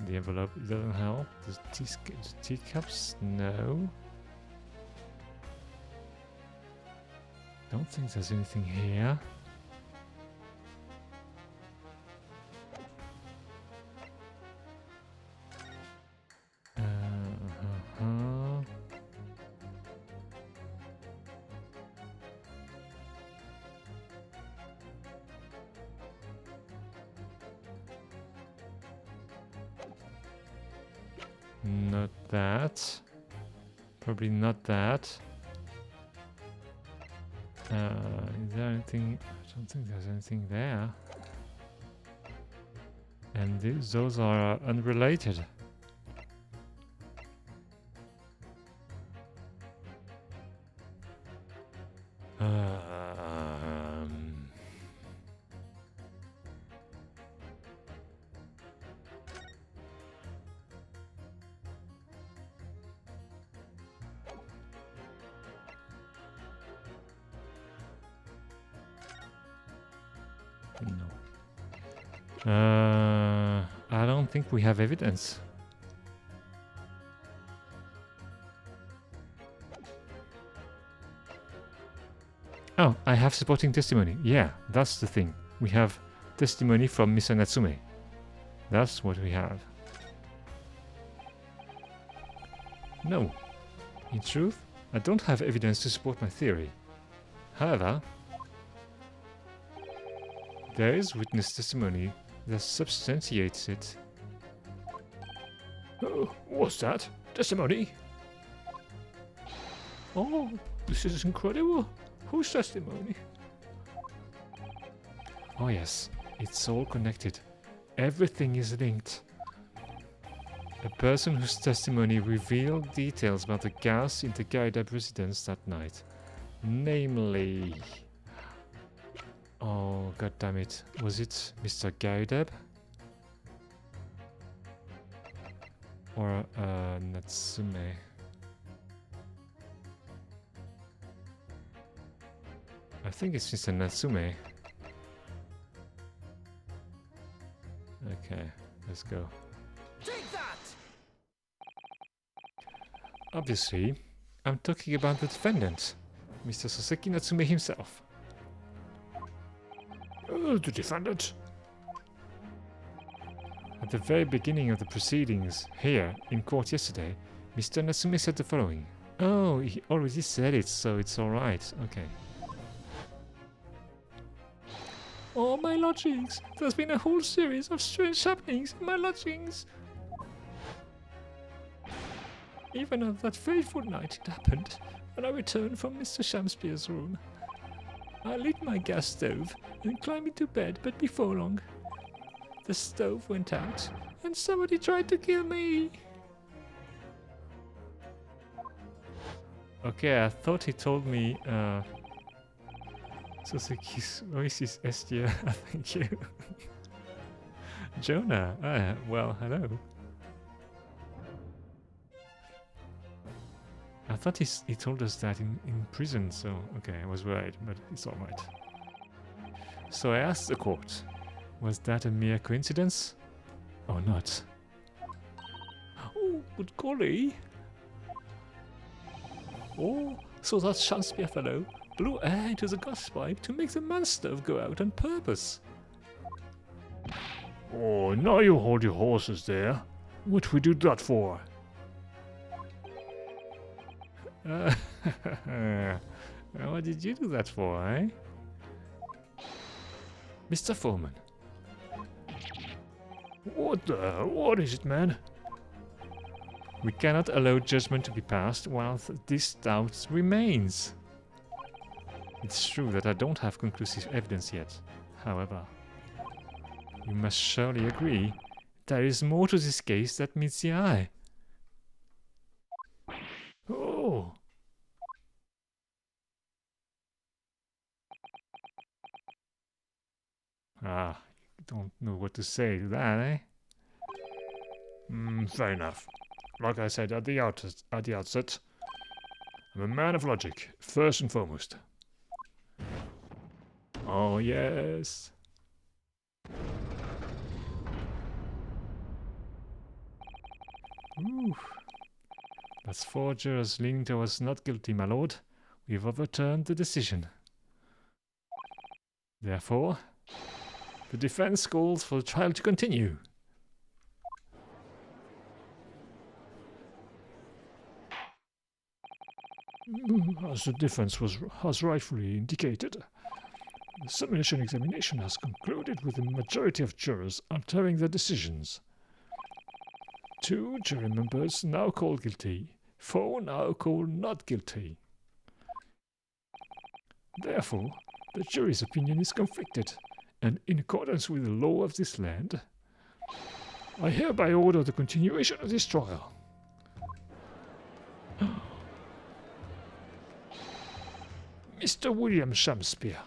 The envelope, it doesn't help. The teacups, no. Don't think there's anything here. Not that. Probably not that. Is there anything? I don't think there's anything there. And those are unrelated. No. I don't think we have evidence. Oh, I have supporting testimony. Yeah, that's the thing. We have testimony from Mr. Natsume. That's what we have. No. In truth, I don't have evidence to support my theory. However, there is witness testimony that substantiates it. what's that? Testimony? Oh, this is incredible. Whose testimony? Oh yes, it's all connected. Everything is linked. A person whose testimony revealed details about the gas in the Gaidab residence that night. Namely... Oh, god damn it. Was it Mr. Gaidab? Or Natsume? think it's Mr. Natsume. Okay, let's go. Take that! Obviously, I'm talking about the defendant, Mr. Soseki Natsume himself. The defendant? At the very beginning of the proceedings here in court yesterday, Mr. Natsume said the following. Oh, he already said it, so it's alright. Okay. Oh, my lodgings! There's been a whole series of strange happenings in my lodgings! Even on that fateful night it happened, when I returned from Mr. Shamspeare's room. I lit my gas stove and climbed into bed, but before long, the stove went out and somebody tried to kill me. Okay, I thought he told me, Suzuki's voice is SDR. Thank you. Jonah, well, hello. I thought he told us that in prison, so okay, I was worried, but it's alright. So I asked the court, was that a mere coincidence or not? Oh, good golly! Oh, so that Shakespeare fellow blew air into the gas pipe to make the man stove go out on purpose. Oh, now you hold your horses there. What we do that for? What did you do that for, eh? Mr. Foreman. What is it, man? We cannot allow judgment to be passed while this doubt remains. It's true that I don't have conclusive evidence yet. However, you must surely agree there is more to this case that meets the eye. Oh. Ah, you don't know what to say to that, eh? Fair enough. Like I said at the outset, I'm a man of logic, first and foremost. Oh, yes. Ooh. That's 4 jurors leaning towards not guilty, my lord. We've overturned the decision. Therefore, the defense calls for the trial to continue. As the defense has rightfully indicated, the summation examination has concluded with the majority of jurors altering their decisions. 2 jury members now called guilty, 4 now called not guilty. Therefore, the jury's opinion is conflicted, and in accordance with the law of this land, I hereby order the continuation of this trial. Mr. William Shakespeare.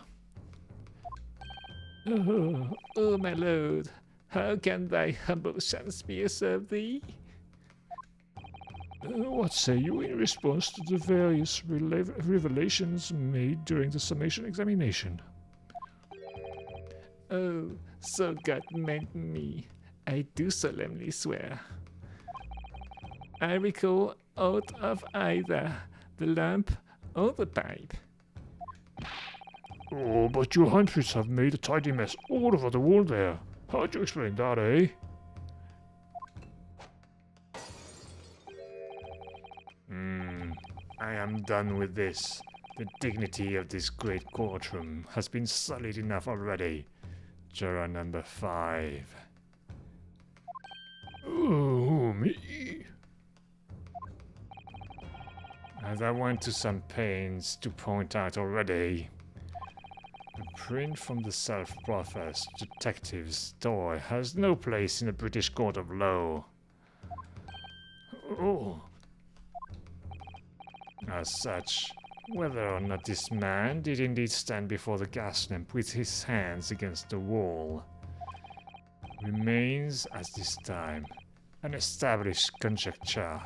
Oh, my lord, how can thy humble Shakespeare serve thee? What say you in response to the various revelations made during the summation examination? Oh, so God meant me, I do solemnly swear. I recall out of either the lamp or the pipe. Oh, but your hundreds have made a tidy mess all over the wall there. How'd you explain that, eh? I am done with this. The dignity of this great courtroom has been sullied enough already. Juror number 5. Oh, me? As I went to some pains to point out already, the print from the self-professed detective's toy has no place in the British court of law. Oh. As such, whether or not this man did indeed stand before the gas lamp with his hands against the wall remains, at this time, an established conjecture.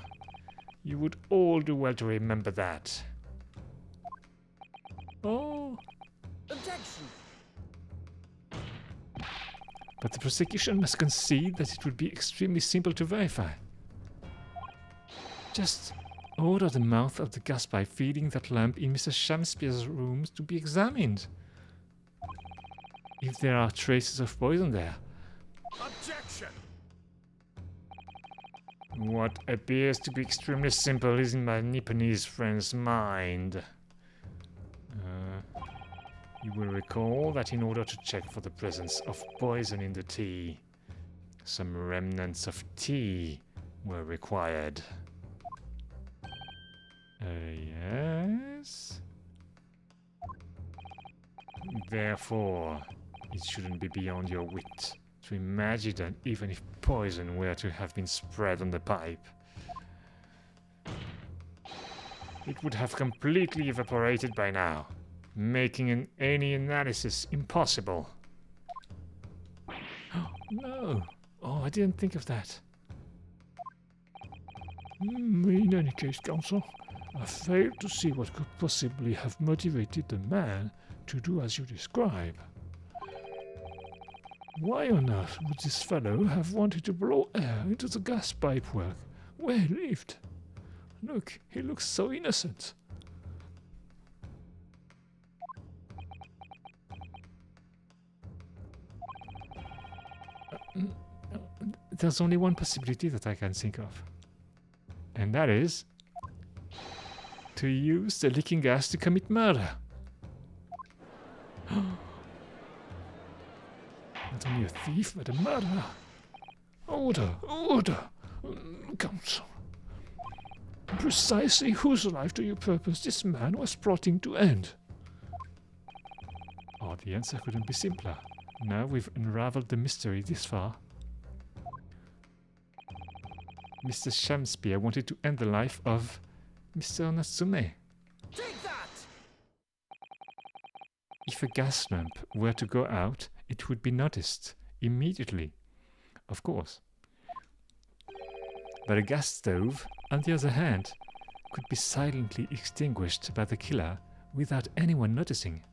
You would all do well to remember that. Oh, Objection! But the prosecution must concede that it would be extremely simple to verify. Just order the mouth of the gas pipe feeding that lamp in Mr. Shamspeare's rooms to be examined. If there are traces of poison there. Objection! What appears to be extremely simple is in my Nipponese friend's mind. You will recall that in order to check for the presence of poison in the tea, some remnants of tea were required. Yes? Therefore, it shouldn't be beyond your wit to imagine that even if poison were to have been spread on the pipe, it would have completely evaporated by now, making any analysis impossible. No. Oh, I didn't think of that. In any case, Counsel, I fail to see what could possibly have motivated the man to do as you describe. Why on earth would this fellow have wanted to blow air into the gas pipe work where he lived? Look, he looks so innocent. There's only one possibility that I can think of. And that is to use the leaking gas to commit murder. Not only a thief, but a murderer. Order, order, Counsel. Precisely whose life do you purpose this man was plotting to end? Oh, the answer couldn't be simpler. Now we've unraveled the mystery this far. Mr. Shamspeare wanted to end the life of Mr. Natsume. Take that! If a gas lamp were to go out, it would be noticed immediately, of course. But a gas stove, on the other hand, could be silently extinguished by the killer without anyone noticing.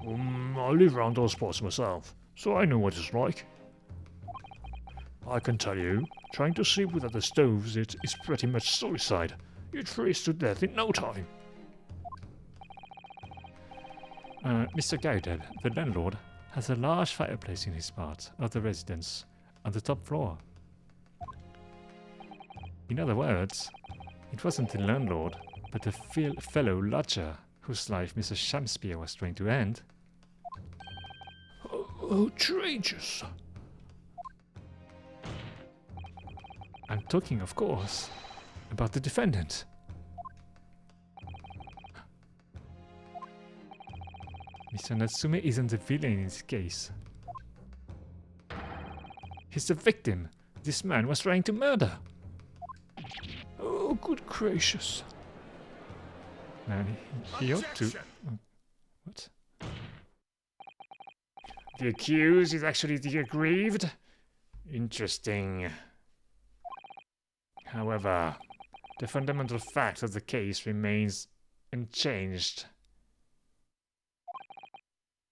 I live around those parts myself, so I know what it's like. I can tell you, trying to sleep without the stoves is pretty much suicide. You'd freeze to death in no time. Mr. Gaudel, the landlord, has a large fireplace in his part of the residence on the top floor. In other words, it wasn't the landlord, but a fellow lodger whose life Mr. Shamspeare was trying to end. Outrageous! I'm talking, of course, about the defendant. Mr. Natsume isn't the villain in this case. He's the victim. This man was trying to murder. Oh, good gracious. Man, he ought to... Objection! What? The accused is actually the aggrieved? Interesting. However, the fundamental fact of the case remains unchanged.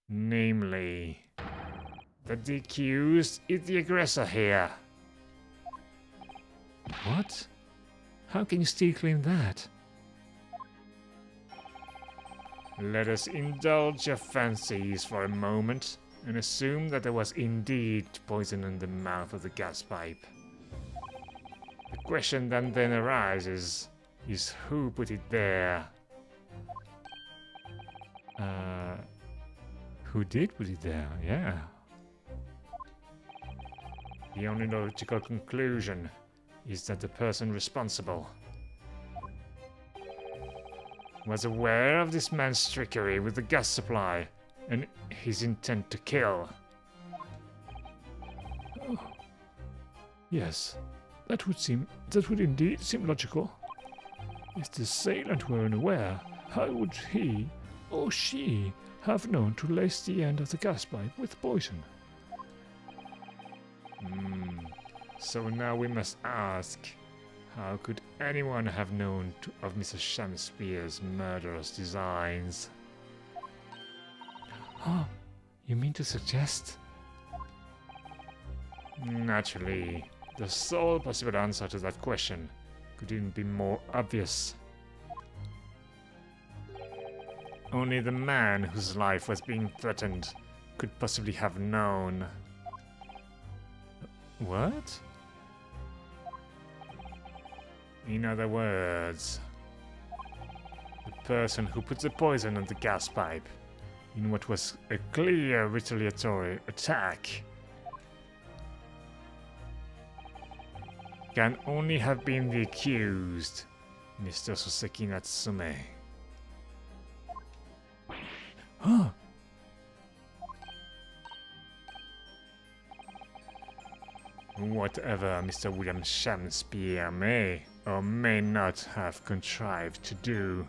Namely, that the accused is the aggressor here. What? How can you still claim that? Let us indulge your fancies for a moment and assume that there was indeed poison in the mouth of the gas pipe. The question then arises, is who put it there? Who did put it there? Yeah. The only logical conclusion is that the person responsible was aware of this man's trickery with the gas supply and his intent to kill. Yes. That would indeed seem logical. If the assailant were unaware, how would he or she have known to lace the end of the gas pipe with poison? So now we must ask, how could anyone have known of Mr. Shamspeare's murderous designs? Oh, you mean to suggest? Naturally, the sole possible answer to that question couldn't be more obvious. Only the man whose life was being threatened could possibly have known. What? In other words, the person who put the poison on the gas pipe in what was a clear retaliatory attack can only have been the accused, Mr. Soseki Natsume. Oh, Whatever Mr. William Shakespeare may or may not have contrived to do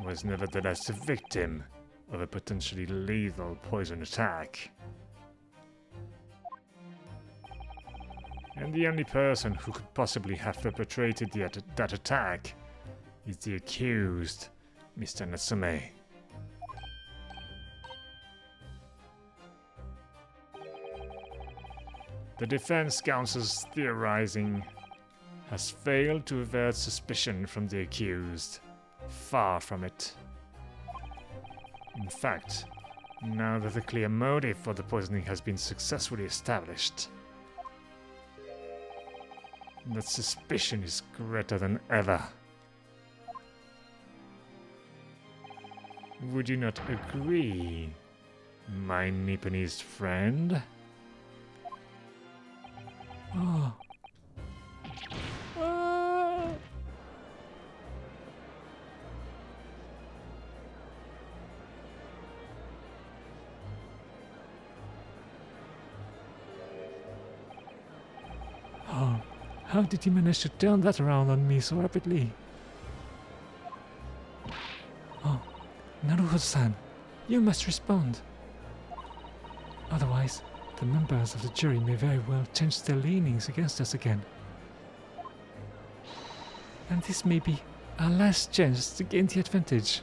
was nevertheless the victim of a potentially lethal poison attack. And the only person who could possibly have perpetrated that attack is the accused, Mr. Natsume. The defense counsel's theorizing has failed to avert suspicion from the accused. Far from it. In fact, now that a clear motive for the poisoning has been successfully established, that suspicion is greater than ever. Would you not agree, my Nipponese friend? oh. Ah. Oh, how did he manage to turn that around on me so rapidly? Oh, Naruhodo-san, you must respond. Otherwise, the members of the jury may very well change their leanings against us again. And this may be our last chance to gain the advantage.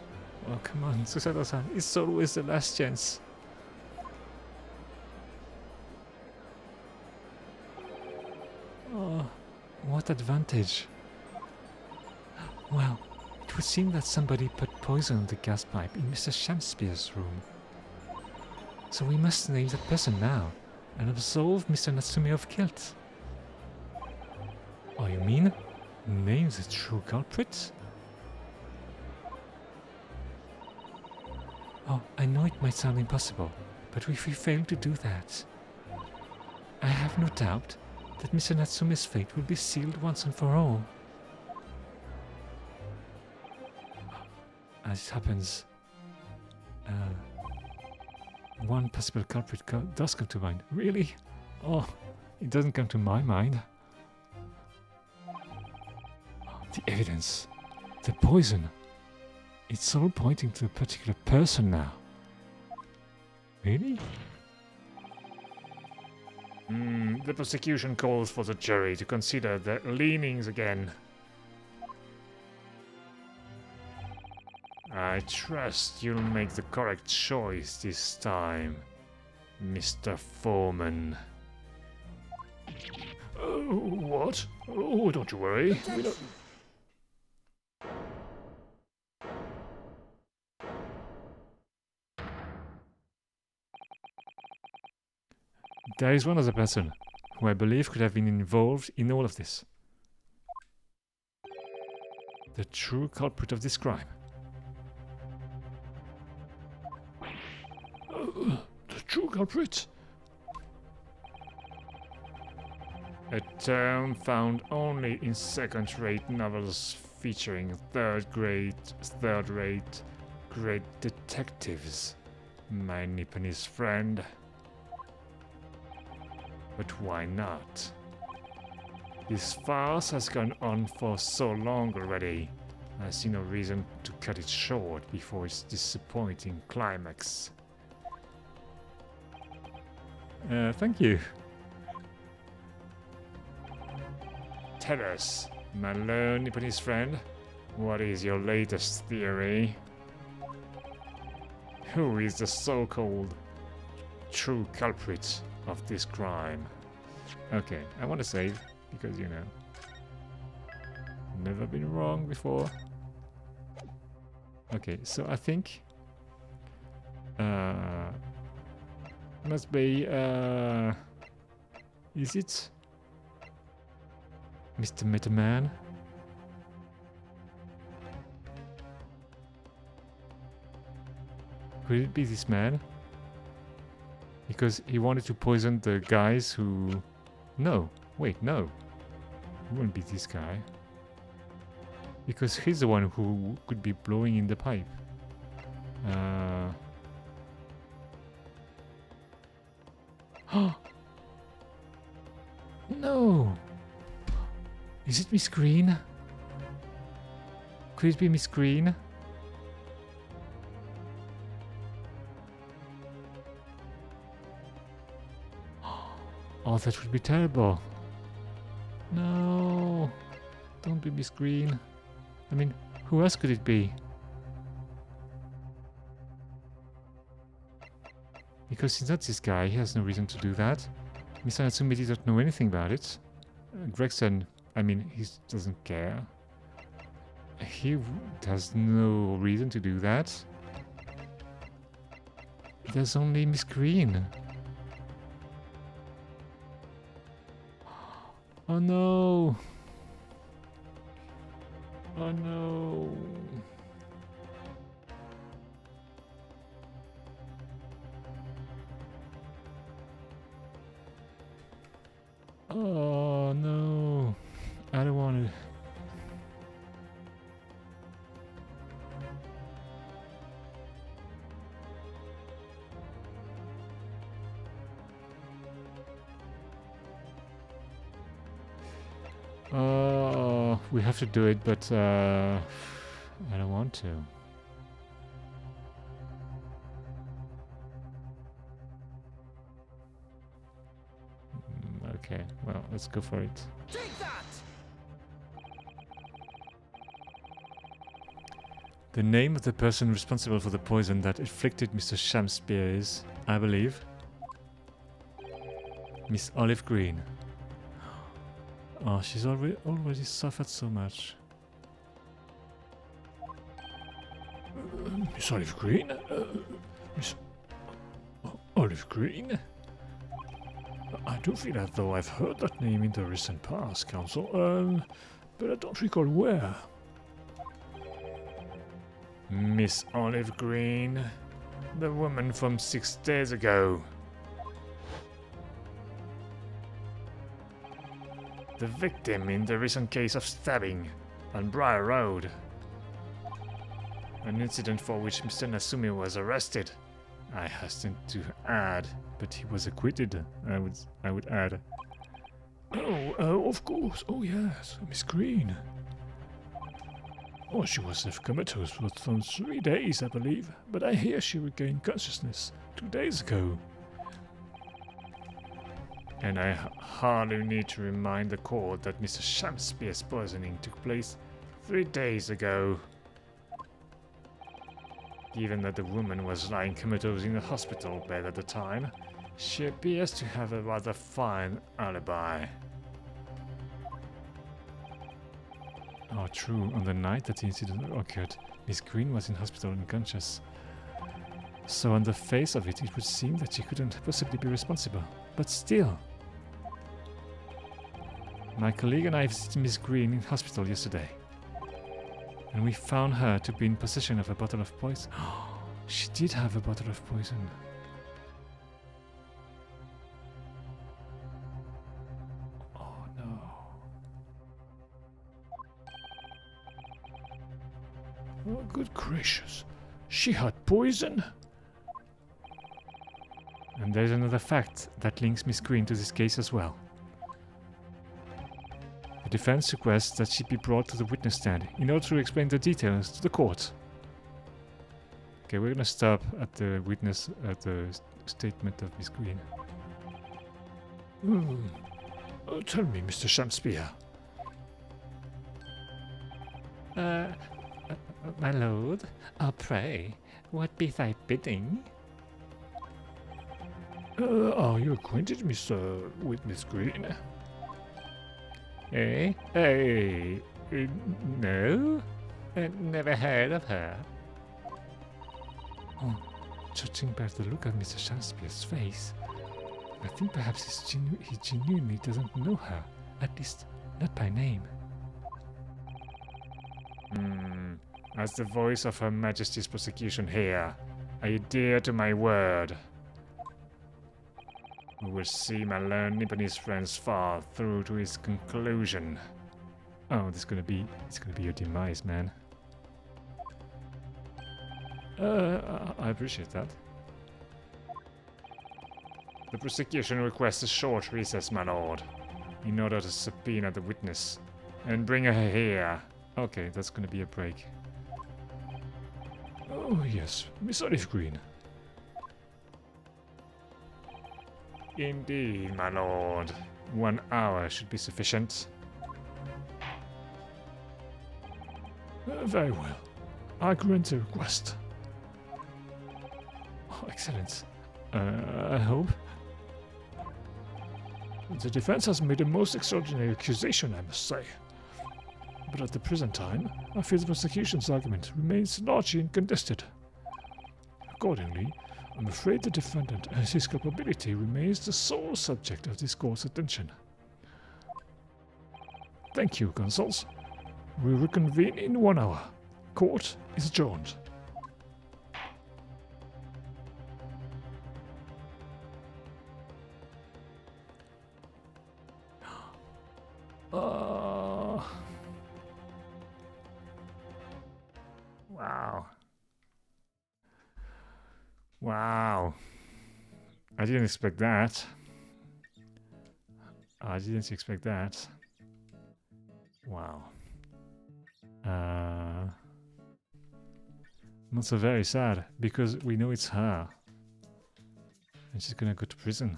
Oh, come on, Susato-san, it's always the last chance. Oh, what advantage? Well, it would seem that somebody put poison on the gas pipe in Mr. Shakespeare's room. So we must name that person now and absolve Mr. Natsume of guilt. Oh, you mean name the true culprit? Oh, I know it might sound impossible, but if we fail to do that, I have no doubt that Mr. Natsume's fate will be sealed once and for all. As it happens, one possible culprit does come to mind. Really? Oh, it doesn't come to my mind. The evidence. The poison. It's all pointing to a particular person now. Really? The prosecution calls for the jury to consider their leanings again. I trust you'll make the correct choice this time, Mr. Foreman. What? Oh, don't you worry. We don't... There is one other person who I believe could have been involved in all of this. The true culprit of this crime. The true culprit? A term found only in second-rate novels featuring third-rate great detectives, my Nipponese friend. But why not? This farce has gone on for so long already. I see no reason to cut it short before its disappointing climax. Thank you. Tell us, my learned Nipponese friend, what is your latest theory? who is the so-called true culprit of this crime. Okay, I want to save because, you know, never been wrong before. Okay, so I think must be is it Mr. Metaman? Could it be this man? Because he wanted to poison the guys who... No, wait, no. It wouldn't be this guy. Because he's the one who could be blowing in the pipe. No! Is it Miss Green? Could it be Miss Green? Oh, that would be terrible. No! Don't be Miss Green. I mean, who else could it be? Because he's not this guy, he has no reason to do that. Mr. Natsumi doesn't know anything about it. Gregson, I mean, he doesn't care. He has no reason to do that. There's only Miss Green. Oh no! Oh no! Oh no! I don't want to. We have to do it, but I don't want to. Okay, well, let's go for it. Take that! The name of the person responsible for the poison that afflicted Mr. Shamspear is, I believe, Miss Olive Green. Oh, she's already suffered so much. Miss Olive Green? Miss Olive Green? I do feel as though I've heard that name in the recent past, Council, but I don't recall where. Miss Olive Green, the woman from 6 days ago. The victim in the recent case of stabbing on Briar Road. An incident for which Mr. Nasumi was arrested. I hasten to add, but he was acquitted, I would add. Oh, of course. Oh, yes. Miss Green. Oh, she was comatose for some 3 days, I believe. But I hear she regained consciousness 2 days ago. And I hardly need to remind the court that Mr. Shamspear's poisoning took place 3 days ago. Given that the woman was lying comatose in a hospital bed at the time, she appears to have a rather fine alibi. Oh, true. On the night that the incident occurred, Miss Green was in hospital unconscious. So on the face of it, it would seem that she couldn't possibly be responsible. But still... My colleague and I visited Miss Green in hospital yesterday. And we found her to be in possession of a bottle of poison. She did have a bottle of poison. Oh no. Oh, good gracious. She had poison? And there's another fact that links Miss Green to this case as well. The defense requests that she be brought to the witness stand in order to explain the details to the court. Okay, we're gonna stop at the witness, at the statement of Miss Green. Tell me, Mr. Shamspear. My lord, pray, what be thy bidding? Are you acquainted, Mr. with Miss Green? Eh? Hey, no? Never heard of her. Oh, judging by the look of Mr. Shakespeare's face, I think perhaps he genuinely doesn't know her, at least not by name. As the voice of Her Majesty's prosecution here, I adhere to my word. We will see my learned Nipponese friends fall through to his conclusion. Oh, it's gonna be your demise, man. I appreciate that. The prosecution requests a short recess, my lord, in order to subpoena the witness and bring her here. Okay, that's gonna be a break. Oh, yes, Miss Olive Green. Indeed, my lord. 1 hour should be sufficient. Very well. I grant the request. Oh, excellent. I hope. The defense has made a most extraordinary accusation, I must say. But at the present time, I fear the prosecution's argument remains largely uncontested. Accordingly, I'm afraid the defendant and his culpability remains the sole subject of this court's attention. Thank you, consuls. We reconvene in 1 hour. Court is adjourned. Wow. Wow. I didn't expect that. I didn't expect that. Wow. Not so very sad, because we know it's her. And she's gonna go to prison.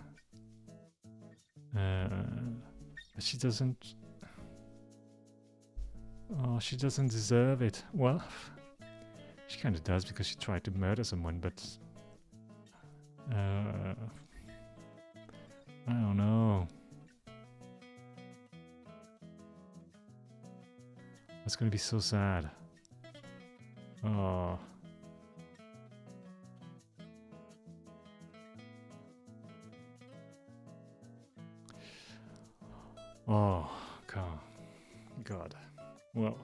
But she doesn't... Oh, she doesn't deserve it. Well, she kinda does because she tried to murder someone, but... I don't know. It's gonna be so sad. Oh. Oh, God. Well,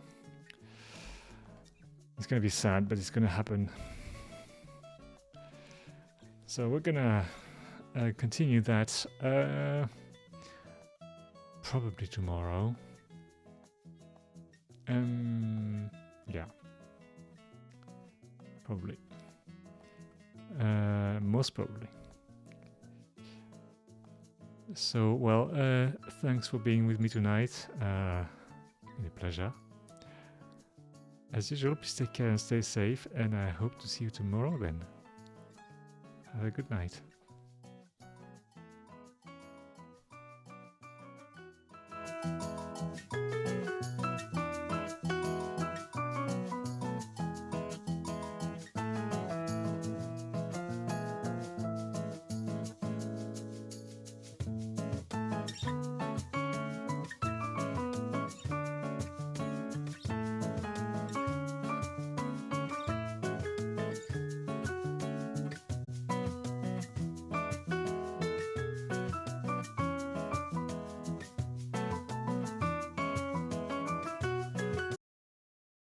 it's gonna be sad, but it's gonna happen. So we're gonna continue that probably tomorrow. Yeah, probably. Most probably. So, well, thanks for being with me tonight. Been a pleasure. As usual, please take care and stay safe, and I hope to see you tomorrow then. Have a good night.